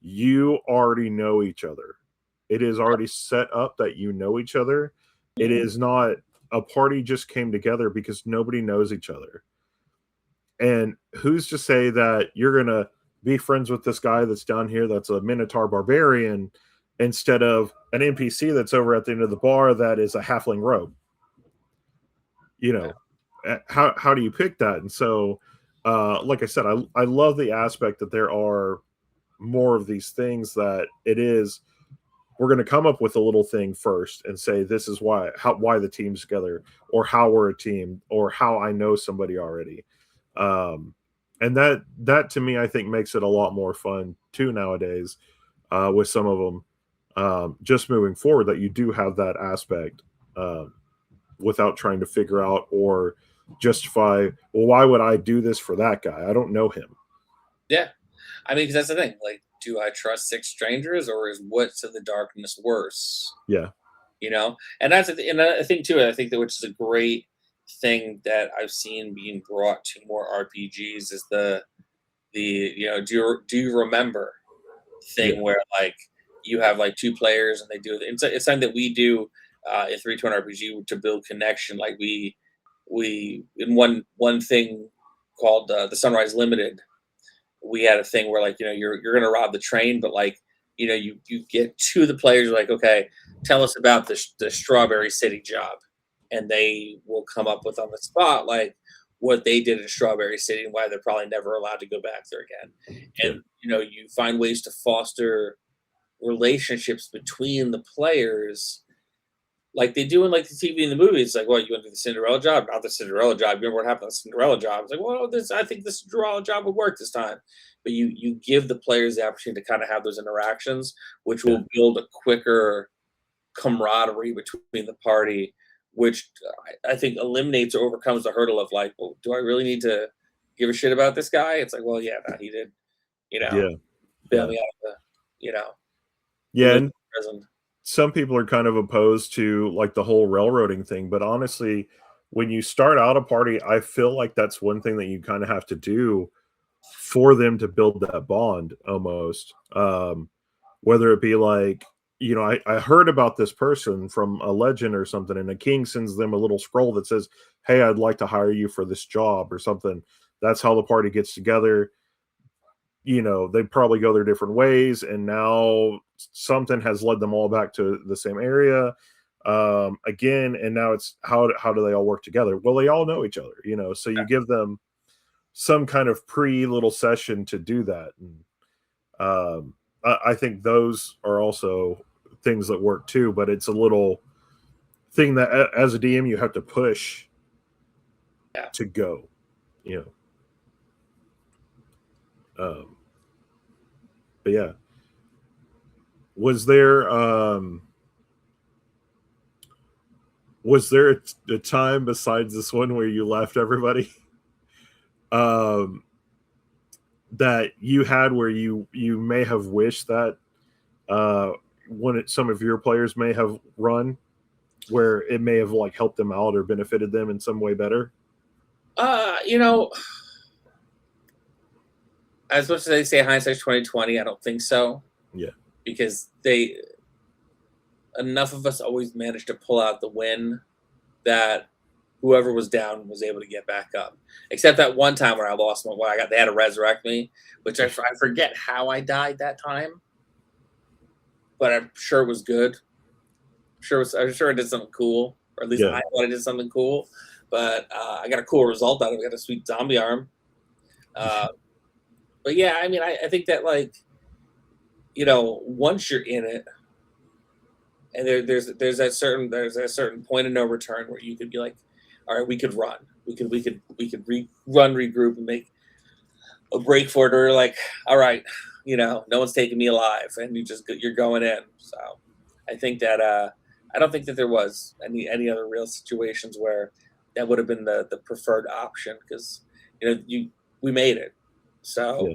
you already know each other. It is already set up that you know each other. It is not, a party just came together because nobody knows each other. And who's to say that you're gonna be friends with this guy that's down here that's a Minotaur barbarian instead of an NPC that's over at the end of the bar that is a halfling rogue? You know, how do you pick that? And so, like I said, I love the aspect that there are more of these things that it is we're going to come up with a little thing first and say this is why the team's together, or how we're a team, or how I know somebody already. And that to me I think makes it a lot more fun too nowadays, with some of them, just moving forward, that you do have that aspect, without trying to figure out or justify, well, why would I do this for that guy? I don't know him. Yeah. I mean, because that's the thing. Like, do I trust six strangers, or is what's in the darkness worse? Yeah. You know, and that's and I think too. I think that which is a great thing that I've seen being brought to more RPGs is the do you remember Yeah. thing where like you have like two players and they do it's something that we do in 320 RPG to build connection. Like we in one thing called the Sunrise Limited, we had a thing where like you're gonna rob the train, but like you get two of the players, you're like, okay, tell us about the Strawberry City job, and they will come up with on the spot like what they did in Strawberry City and why they're probably never allowed to go back there again. Yeah. And you find ways to foster relationships between the players like they do in like the TV and the movies. It's like, well, you want to do the Cinderella job? Not the Cinderella job. You remember what happened to the Cinderella job? It's like, well, I think the Cinderella job would work this time. But you give the players the opportunity to kind of have those interactions, which Yeah. will build a quicker camaraderie between the party, which I think eliminates or overcomes the hurdle of like, well, do I really need to give a shit about this guy? It's like, well, yeah, no, he did, Yeah. bail Yeah. me out of the, Yeah. illegal And prison. some people are kind of opposed to like the whole railroading thing, but honestly, when you start out a party, I feel like that's one thing that you kind of have to do for them to build that bond almost. Whether it be like, I heard about this person from a legend or something, and a king sends them a little scroll that says, hey, I'd like to hire you for this job or something. That's how the party gets together. They probably go their different ways, and now something has led them all back to the same area, again, and now it's how do they all work together? Well, they all know each other, so you give them some kind of pre little session to do that. And I think those are also things that work too, but it's a little thing that as a DM you have to push Yeah. to go, you um but yeah, was there a time besides this one where you left everybody, um that you had where you may have wished that some of your players may have run, where it may have like helped them out or benefited them in some way better? You know, as much as they say hindsight's 2020, I don't think so Yeah. because enough of us always managed to pull out the win that whoever was down was able to get back up. Except that one time where I lost my, where they had to resurrect me, which I forget how I died that time, but I'm sure it was good. I'm sure I did something cool, or at least Yeah. I thought I did something cool. But I got a cool result out of it. I got a sweet zombie arm. Uh, but yeah, I mean, I think that like once you're in it, and there's that certain point of no return where you could be like, all right, we could run, regroup, and make a break for it, or like, all right, no one's taking me alive, and you're going in. So I think that I don't think that there was any other real situations where that would have been the preferred option, because we made it. Yeah. So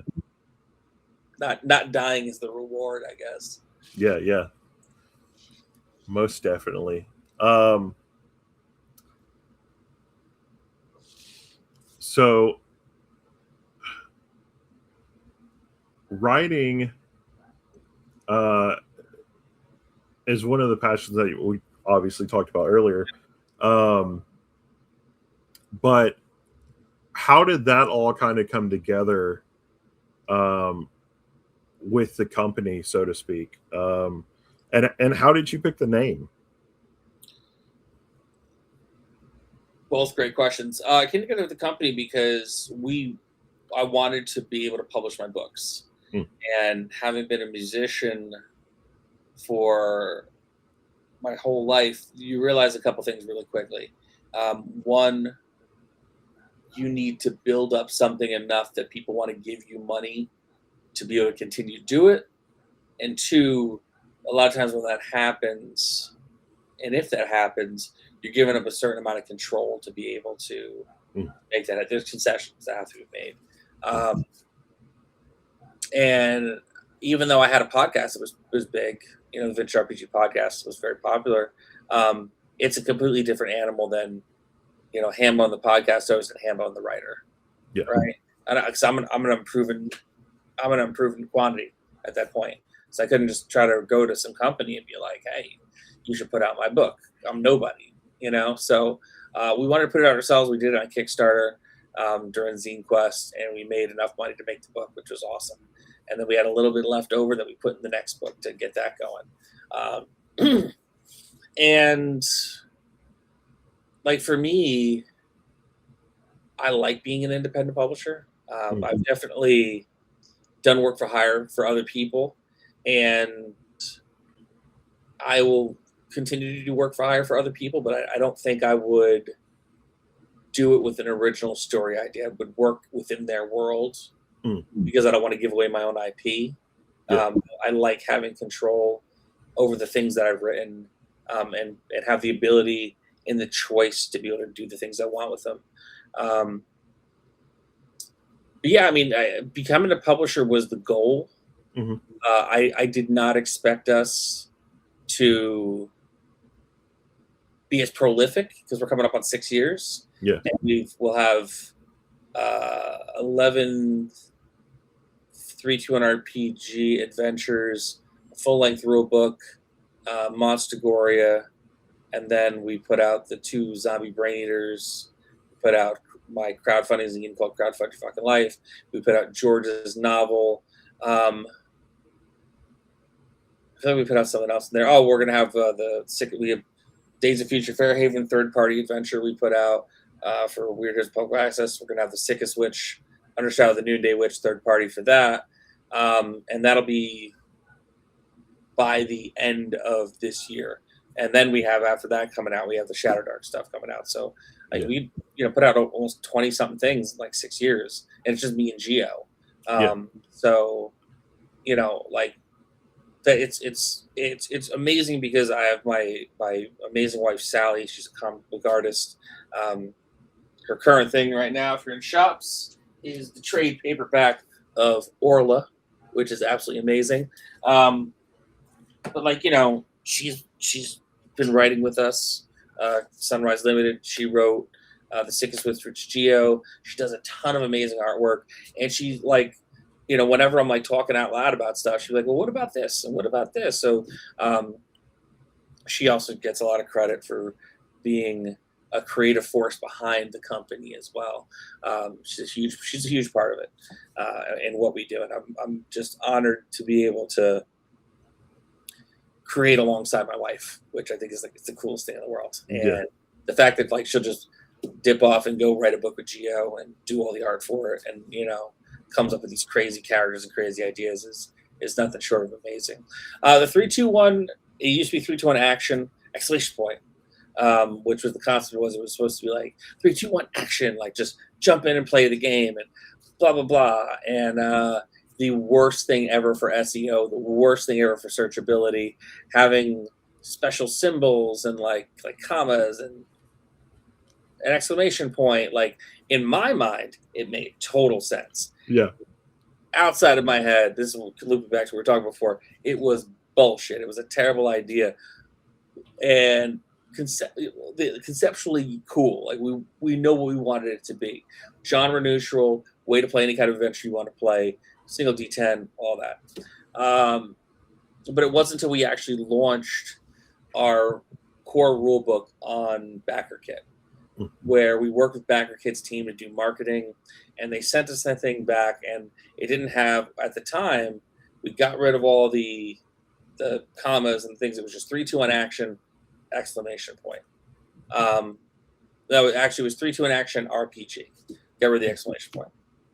not dying is the reward, I guess. Yeah. Yeah. Most definitely. Um, so writing uh, is one of the passions that we obviously talked about earlier. Um, but how did that all kind of come together um, with the company, so to speak? And how did you pick the name? Both great questions. I came together with the company because I wanted to be able to publish my books, Hmm. and having been a musician for my whole life, you realize a couple things really quickly. One, you need to build up something enough that people want to give you money to be able to continue to do it. And two, a lot of times when that happens, and if that happens, you're giving up a certain amount of control to be able to Hmm. make that. There's concessions that have to be made. Um, and even though I had a podcast that was big, the Vintage RPG podcast was very popular. It's a completely different animal than Hambone the podcast host and Hambone the writer, Yeah. right? Because I'm an unproven quantity at that point. So I couldn't just try to go to some company and be like, hey, you should put out my book. I'm nobody, So we wanted to put it out ourselves. We did it on Kickstarter during Zine Quest, and we made enough money to make the book, which was awesome. And then we had a little bit left over that we put in the next book to get that going. And like for me, I like being an independent publisher. I've definitely done work for hire for other people, and I will continue to do work for hire for other people, but I don't think I would do it with an original story idea. I would work within their world because I don't want to give away my own IP. Yeah. I like having control over the things that I've written, and have the ability and the choice to be able to do the things I want with them. But yeah, I mean, becoming a publisher was the goal. Mhm. I did not expect us to be as prolific because we're coming up on 6 years. Yeah. And we'll have 11 3-2-1 RPG adventures, a full-length rule book, Monstagoria, and then we put out the 2 zombie brain eaters. We put out my crowdfunding zine called Crowdfund Your Fucking Life. We put out George's novel. I feel like we put out something else in there. Oh, we're gonna have we have Days of Future Fairhaven third-party adventure we put out for Weird Hills Public Access. We're gonna have the Sickest Witch, Undershadow of the Noonday Witch third-party for that, and that'll be by the end of this year. And then we have after that coming out, we have the Shadow Dark stuff coming out. So we put out almost 20 something things in like 6 years, and it's just me and Geo. So like that it's amazing because I have my amazing wife Sally. She's a comic book artist. Her current thing right now, if you're in shops, is the trade paperback of Orla, which is absolutely amazing. But she's been writing with us. Sunrise Limited. She wrote The Sickest Witch for Geo. She does a ton of amazing artwork, and she's like, whenever I'm like talking out loud about stuff, she's like, well, what about this? And what about this? So she also gets a lot of credit for being a creative force behind the company as well. She's a huge part of it in what we do. And I'm just honored to be able to create alongside my wife, which I think is like, it's the coolest thing in the world. And the fact that like, she'll just dip off and go write a book with Geo and do all the art for it. And, comes up with these crazy characters and crazy ideas is nothing short of amazing. The 3-2-1, it used to be 3-2-1 action exclamation point, which was the concept was it was supposed to be like 3-2-1 action, like just jump in and play the game and blah blah blah. And the worst thing ever for SEO, the worst thing ever for searchability, having special symbols and like commas and an exclamation point. Like in my mind, it made total sense. Yeah. Outside of my head, this is looping back to what we were talking before. It was bullshit. It was a terrible idea, and conceptually cool. Like we know what we wanted it to be. Genre neutral, way to play any kind of adventure you want to play. Single D10, all that. But it wasn't until we actually launched our core rule book on BackerKit, where we worked with BackerKit's team to do marketing, and they sent us that thing back, and it didn't have, at the time, we got rid of all the commas and things. It was just 3-2-1 action, exclamation point. No, actually, it was 3-2-1 action RPG. Get rid of the exclamation point,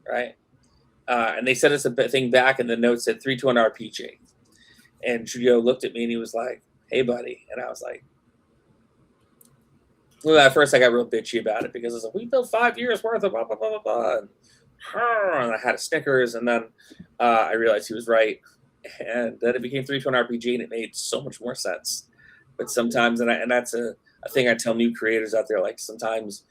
right? And they sent us a thing back, and the note said 3-2-1 RPG. And Julio looked at me, and he was like, "Hey, buddy," and I was like, well, at first I got real bitchy about it because I was like, we built 5 years worth of blah, blah, blah, blah, blah. And I had a Snickers, and then I realized he was right. And then it became 3-2-1 RPG, and it made so much more sense. But sometimes, and that's a thing I tell new creators out there, like sometimes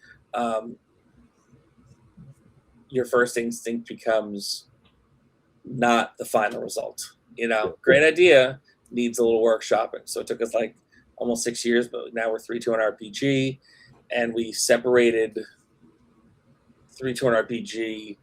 your first instinct becomes not the final result. Great idea, needs a little workshopping. So it took us like almost 6 years, but now we're 3-2-1 RPG, and we separated 3-2-1 RPG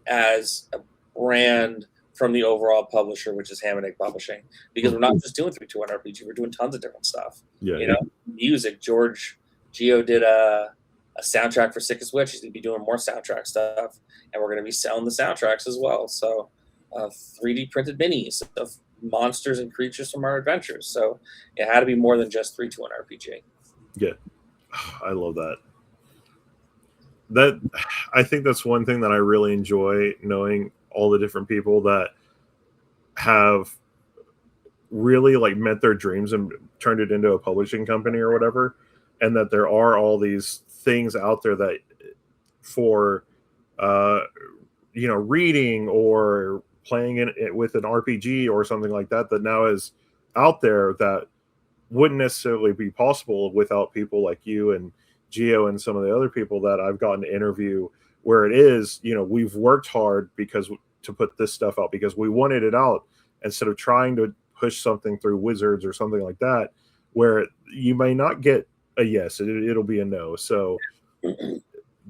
as a brand from the overall publisher, which is Hambone Publishing, because we're not just doing 3-2-1 RPG, we're doing tons of different stuff. Music. Gio did a soundtrack for Sickest Witch. He's going to be doing more soundtrack stuff, and we're going to be selling the soundtracks as well. So 3D printed minis of monsters and creatures from our adventures. So it had to be more than just 3-2-1 RPG. Yeah, I love that. I think that's one thing that I really enjoy, knowing all the different people that have really like met their dreams and turned it into a publishing company or whatever, and that there are all these things out there that for reading or playing it with an RPG or something like that now is out there that wouldn't necessarily be possible without people like you and Gio and some of the other people that I've gotten to interview, where it is, we've worked hard to put this stuff out because we wanted it out, instead of trying to push something through Wizards or something like that, where you may not get a yes, it'll be a no. So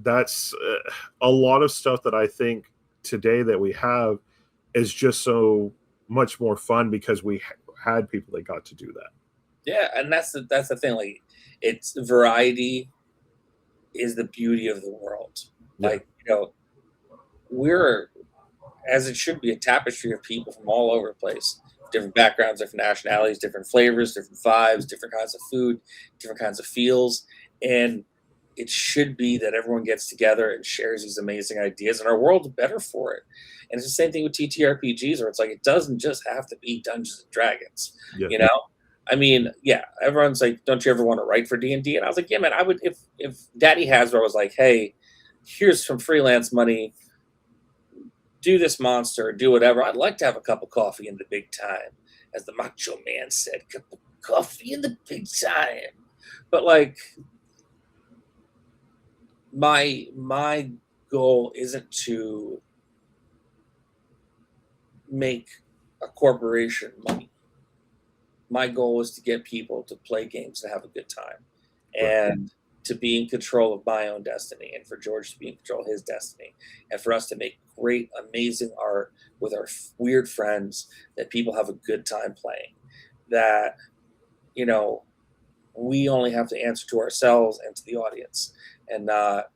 that's a lot of stuff that I think today that we have is just so much more fun because we had people that got to do that. Yeah, and that's the thing. Like, it's variety is the beauty of the world. Yeah. Like, we're, as it should be, a tapestry of people from all over the place, different backgrounds, different nationalities, different flavors, different vibes, different kinds of food, different kinds of feels, and it should be that everyone gets together and shares these amazing ideas, and our world's better for it. And it's the same thing with TTRPGs, where it's like, it doesn't just have to be Dungeons and Dragons. Yeah. I mean, yeah, everyone's like, don't you ever want to write for D&D? And I was like, yeah, man, I would, if Daddy Hasbro was like, hey, here's some freelance money, do this monster, do whatever, I'd like to have a cup of coffee in the big time. As the Macho Man said, cup of coffee in the big time. But like, my goal isn't to make a corporation money. My goal is to get people to play games and have a good time, and to be in control of my own destiny, and for George to be in control of his destiny, and for us to make great, amazing art with our weird friends that people have a good time playing, that, we only have to answer to ourselves and to the audience, and not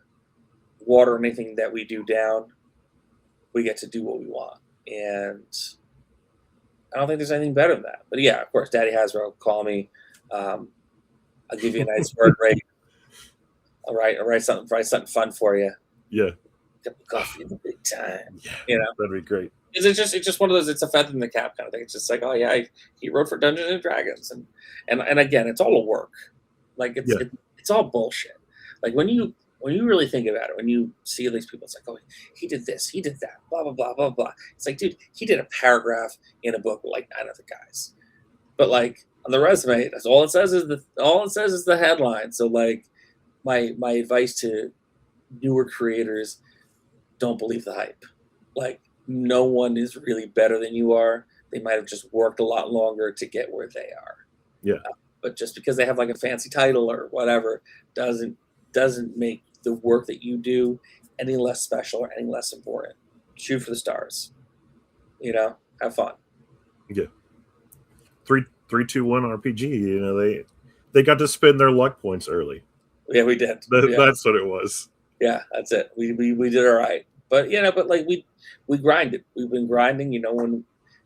water anything that we do down. We get to do what we want, and I don't think there's anything better than that. But yeah, of course, Daddy Hasbro, call me. I'll give you a nice word rate. I'll write something fun for you. Yeah. Cup of coffee in the big time. Yeah, that'd be great. It's just one of those, it's a feather in the cap kind of thing. It's just like, oh yeah, he wrote for Dungeons and Dragons, and again, it's all a work. Like it's all bullshit. Like when you really think about it, when you see these people, it's like, oh, he did this, he did that, blah blah blah blah blah. It's like, dude, he did a paragraph in a book with like 9 other guys, but like on the resume, that's all it says is the headline. So like, my advice to newer creators: don't believe the hype. Like, no one is really better than you are. They might have just worked a lot longer to get where they are. Yeah. But just because they have like a fancy title or whatever doesn't make the work that you do any less special or any less important. Shoot for the stars. Have fun. Yeah. 3-2-1 RPG. They got to spend their luck points early. Yeah, we did. That's what it was. Yeah, that's it. We did all right. But but like we grinded. We've been grinding,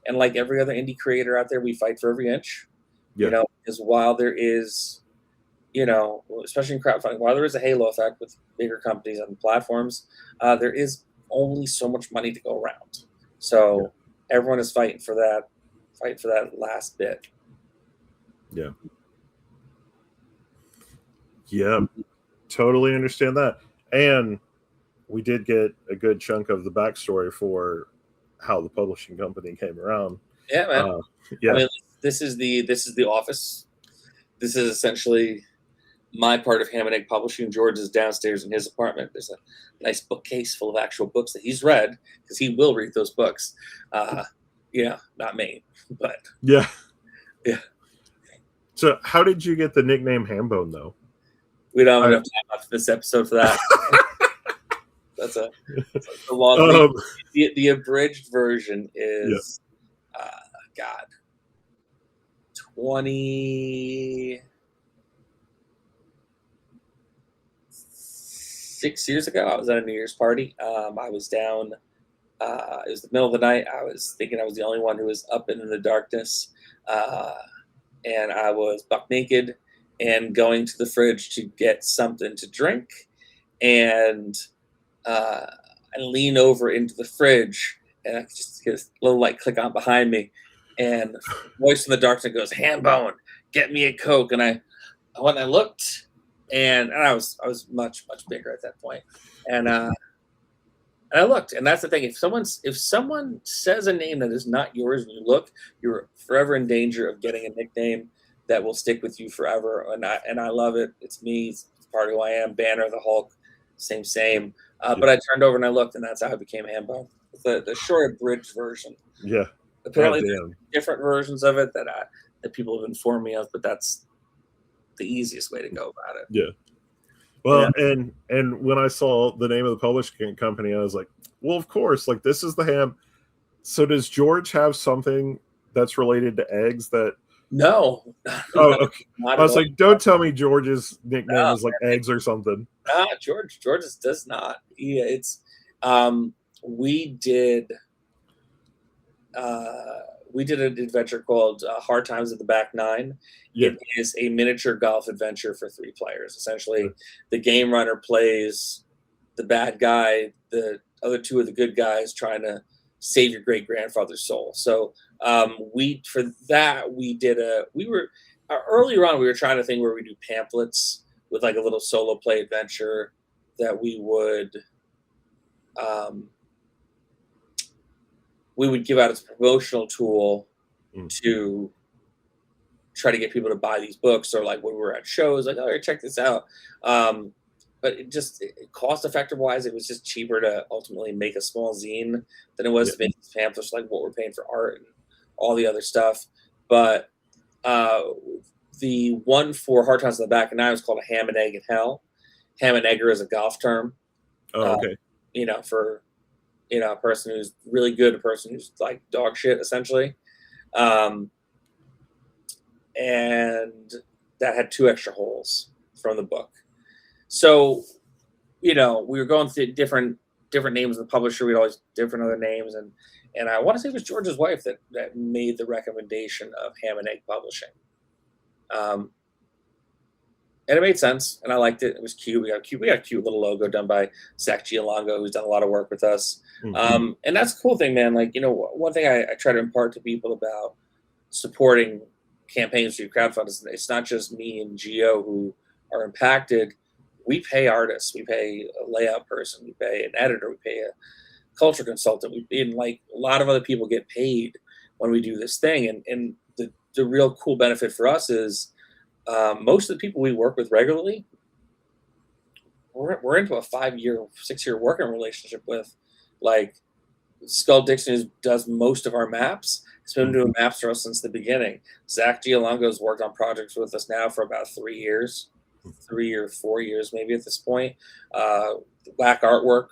and like every other indie creator out there, we fight for every inch. Yeah. Because while there is, especially in crowdfunding, while there is a halo effect with bigger companies and platforms, there is only so much money to go around. So everyone is fighting for that last bit. Yeah. Yeah. Totally understand that. And we did get a good chunk of the backstory for how the publishing company came around. Yeah, man. Yeah. I mean, this is the office. This is essentially my part of Ham and Egg Publishing. George is downstairs in his apartment. There's a nice bookcase full of actual books that he's read, because he will read those books. Not me, but yeah. Yeah. So how did you get the nickname Hambone, though? We don't have enough time after this episode for that. That's a long. The abridged version is, 26 years ago. I was at a New Year's party. I was down. It was the middle of the night. I was thinking I was the only one who was up and in the darkness, and I was buck naked and going to the fridge to get something to drink, and I lean over into the fridge, and I just get a little light click on behind me, and a voice in the darkness goes, "Hambone, get me a Coke." And I went and I looked, and I was much bigger at that point, and I looked, and that's the thing. If someone says a name that is not yours, and you look, you're forever in danger of getting a nickname that will stick with you forever. And I love it. It's me. It's part of who I am. Banner, the Hulk, same. But I turned over and I looked, and that's how I became Hambone. The short abridged version. Yeah. Apparently, there's different versions of it that people have informed me of, but that's the easiest way to go about it. Yeah. Well, and when I saw the name of the publishing company, I was like, well, of course, like this is the ham. So does George have something that's related to eggs that? No. Oh, okay. I was like, don't tell me George's nickname is like eggs or something. George does not. Yeah, it's we did an adventure called Hard Times at the Back Nine. Yeah. It is a miniature golf adventure for 3 players. Essentially, the game runner plays the bad guy, the other 2 are the good guys trying to save your great grandfather's soul. So earlier on we were trying a thing where we do pamphlets with like a little solo play adventure that we would give out as a promotional tool to try to get people to buy these books, or like when we were at shows, like, oh, check this out. But cost effective wise, it was just cheaper to ultimately make a small zine than it was to make these pamphlets, like what we're paying for art and all the other stuff. But the one for Hard Times in the Back and Nine was called a Ham and Egg in Hell. Ham and egger is a golf term. Oh, okay. For a person who's really good, a person who's like dog shit, essentially. And that had 2 extra holes from the book. So, we were going through different names of the publisher. We had always different other names, and I want to say it was George's wife that made the recommendation of Ham and Egg Publishing. And it made sense, and I liked it. It was cute. We got a cute little logo done by Zach Gialongo, who's done a lot of work with us. Mm-hmm. And that's a cool thing, man. Like, one thing I try to impart to people about supporting campaigns through crowdfunding is it's not just me and Gio who are impacted. We pay artists, we pay a layout person, we pay an editor, we pay a culture consultant. Like a lot of other people get paid when we do this thing. And the real cool benefit for us is most of the people we work with regularly, we're into a 5-year, 6-year working relationship with. Like Skull Dixon, who does most of our maps, has been doing maps for us since the beginning. Zach Gialongo's worked on projects with us now for about 3 years, 3 or 4 years maybe at this point. Black artwork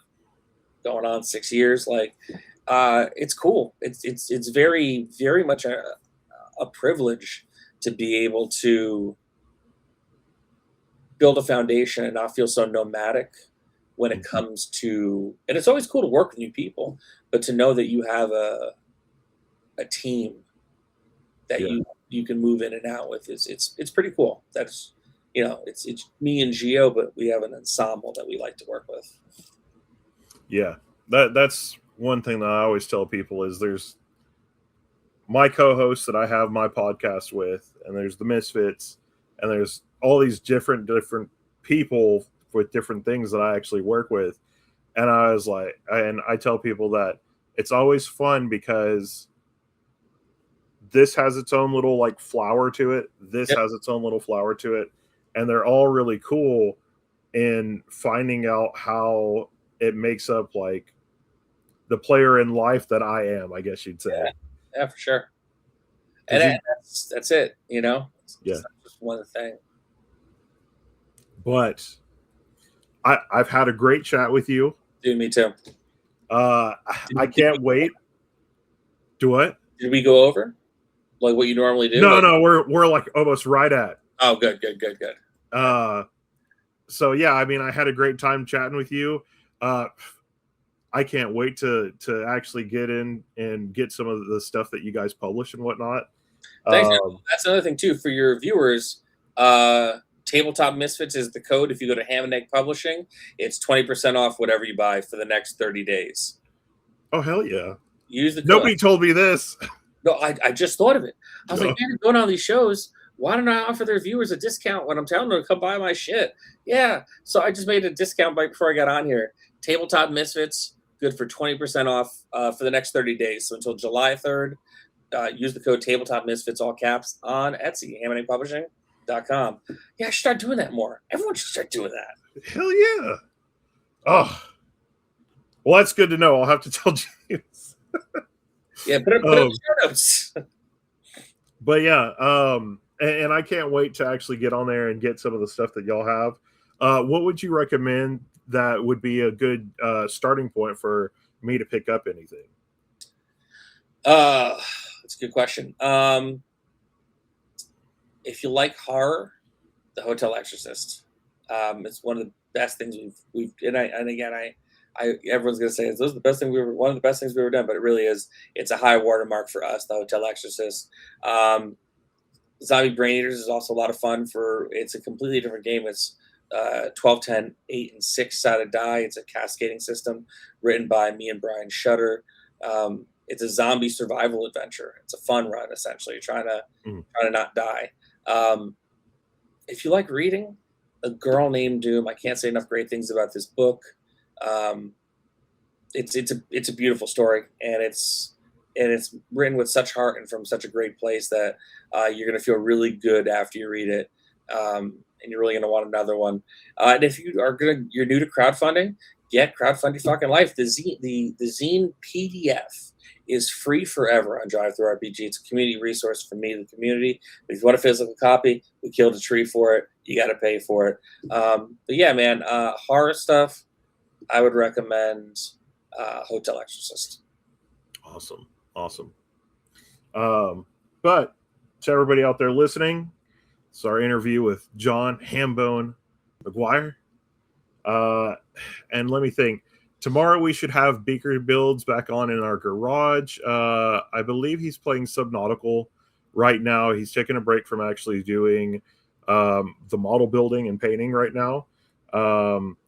going on 6 years. Like it's cool. It's very, very much a privilege to be able to build a foundation and not feel so nomadic when it comes to, and it's always cool to work with new people, but to know that you have a team that you can move in and out with it's pretty cool. That's, it's me and Gio, but we have an ensemble that we like to work with. Yeah, that's one thing that I always tell people is there's my co-hosts that I have my podcast with, and there's the Misfits, and there's all these different people with different things that I actually work with. And I was like, and I tell people that it's always fun because this has its own little like flower to it. This has its own little flower to it. And they're all really cool in finding out how it makes up like the player in life that I am, I guess you'd say. Yeah, for sure. And that's it, It's not just one thing. But I've had a great chat with you. Dude, me too. I can't wait. Do what? Did we go over like what you normally do? No, we're like almost right at. Oh, good. So yeah, I mean, I had a great time chatting with you. I can't wait to actually get in and get some of the stuff that you guys publish and whatnot. Thanks. That's another thing too for your viewers. Tabletop Misfits is the code. If you go to Hambone Publishing, it's 20% off whatever you buy for the next 30 days. Oh, hell yeah. Use the code. Nobody told me this. No, I just thought of it. I was like, man, going on these shows, why don't I offer their viewers a discount when I'm telling them to come buy my shit? Yeah. So I just made a discount right before I got on here. Tabletop Misfits, good for 20% off for the next 30 days. So until July 3rd, use the code Tabletop Misfits, all caps, on Etsy, HambonePublishing.com. Yeah, I should start doing that more. Everyone should start doing that. Hell yeah. Oh. Well, that's good to know. I'll have to tell James. Yeah, put it in the show notes. But yeah, and I can't wait to actually get on there and get some of the stuff that y'all have. What would you recommend that would be a good starting point for me to pick up anything? That's a good question. If you like horror, The Hotel Exorcist. It's one of the best things we've everyone's gonna say those are the best thing one of the best things we've ever done, but it really is. It's a high watermark for us, The Hotel Exorcist. Zombie Brain Eaters is also a lot of fun. It's a completely different game. It's 12, 10, 8, and 6-sided die. It's a cascading system written by me and Brian Shutter. It's a zombie survival adventure. It's a fun run, essentially, trying to not die. If you like reading, A Girl Named Doom, I can't say enough great things about this book. It's a beautiful story, and it's written with such heart and from such a great place that you're going to feel really good after you read it, and you're really going to want another one. And if you're new to crowdfunding, get Crowdfund Your Fucking Life. The zine PDF is free forever on DriveThruRPG. It's a community resource for me, the community. But if you want a physical copy, we killed a tree for it. You got to pay for it. But yeah, man, horror stuff, I would recommend Hotel Exorcist. Awesome. But to everybody out there listening, it's our interview with John Hambone McGuire. And let me think. Tomorrow we should have Beaker Builds back on in our garage. I believe he's playing Subnautical right now. He's taking a break from actually doing the model building and painting right now.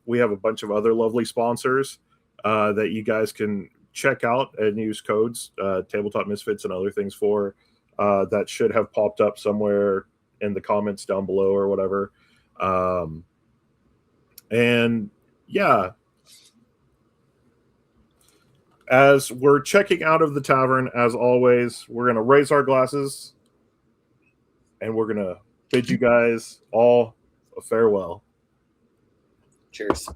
We have a bunch of other lovely sponsors that you guys can check out and use codes, Tabletop Misfits and other things for. That should have popped up somewhere in the comments down below or whatever. And yeah, as we're checking out of the tavern, as always, we're going to raise our glasses and we're going to bid you guys all a farewell. Cheers.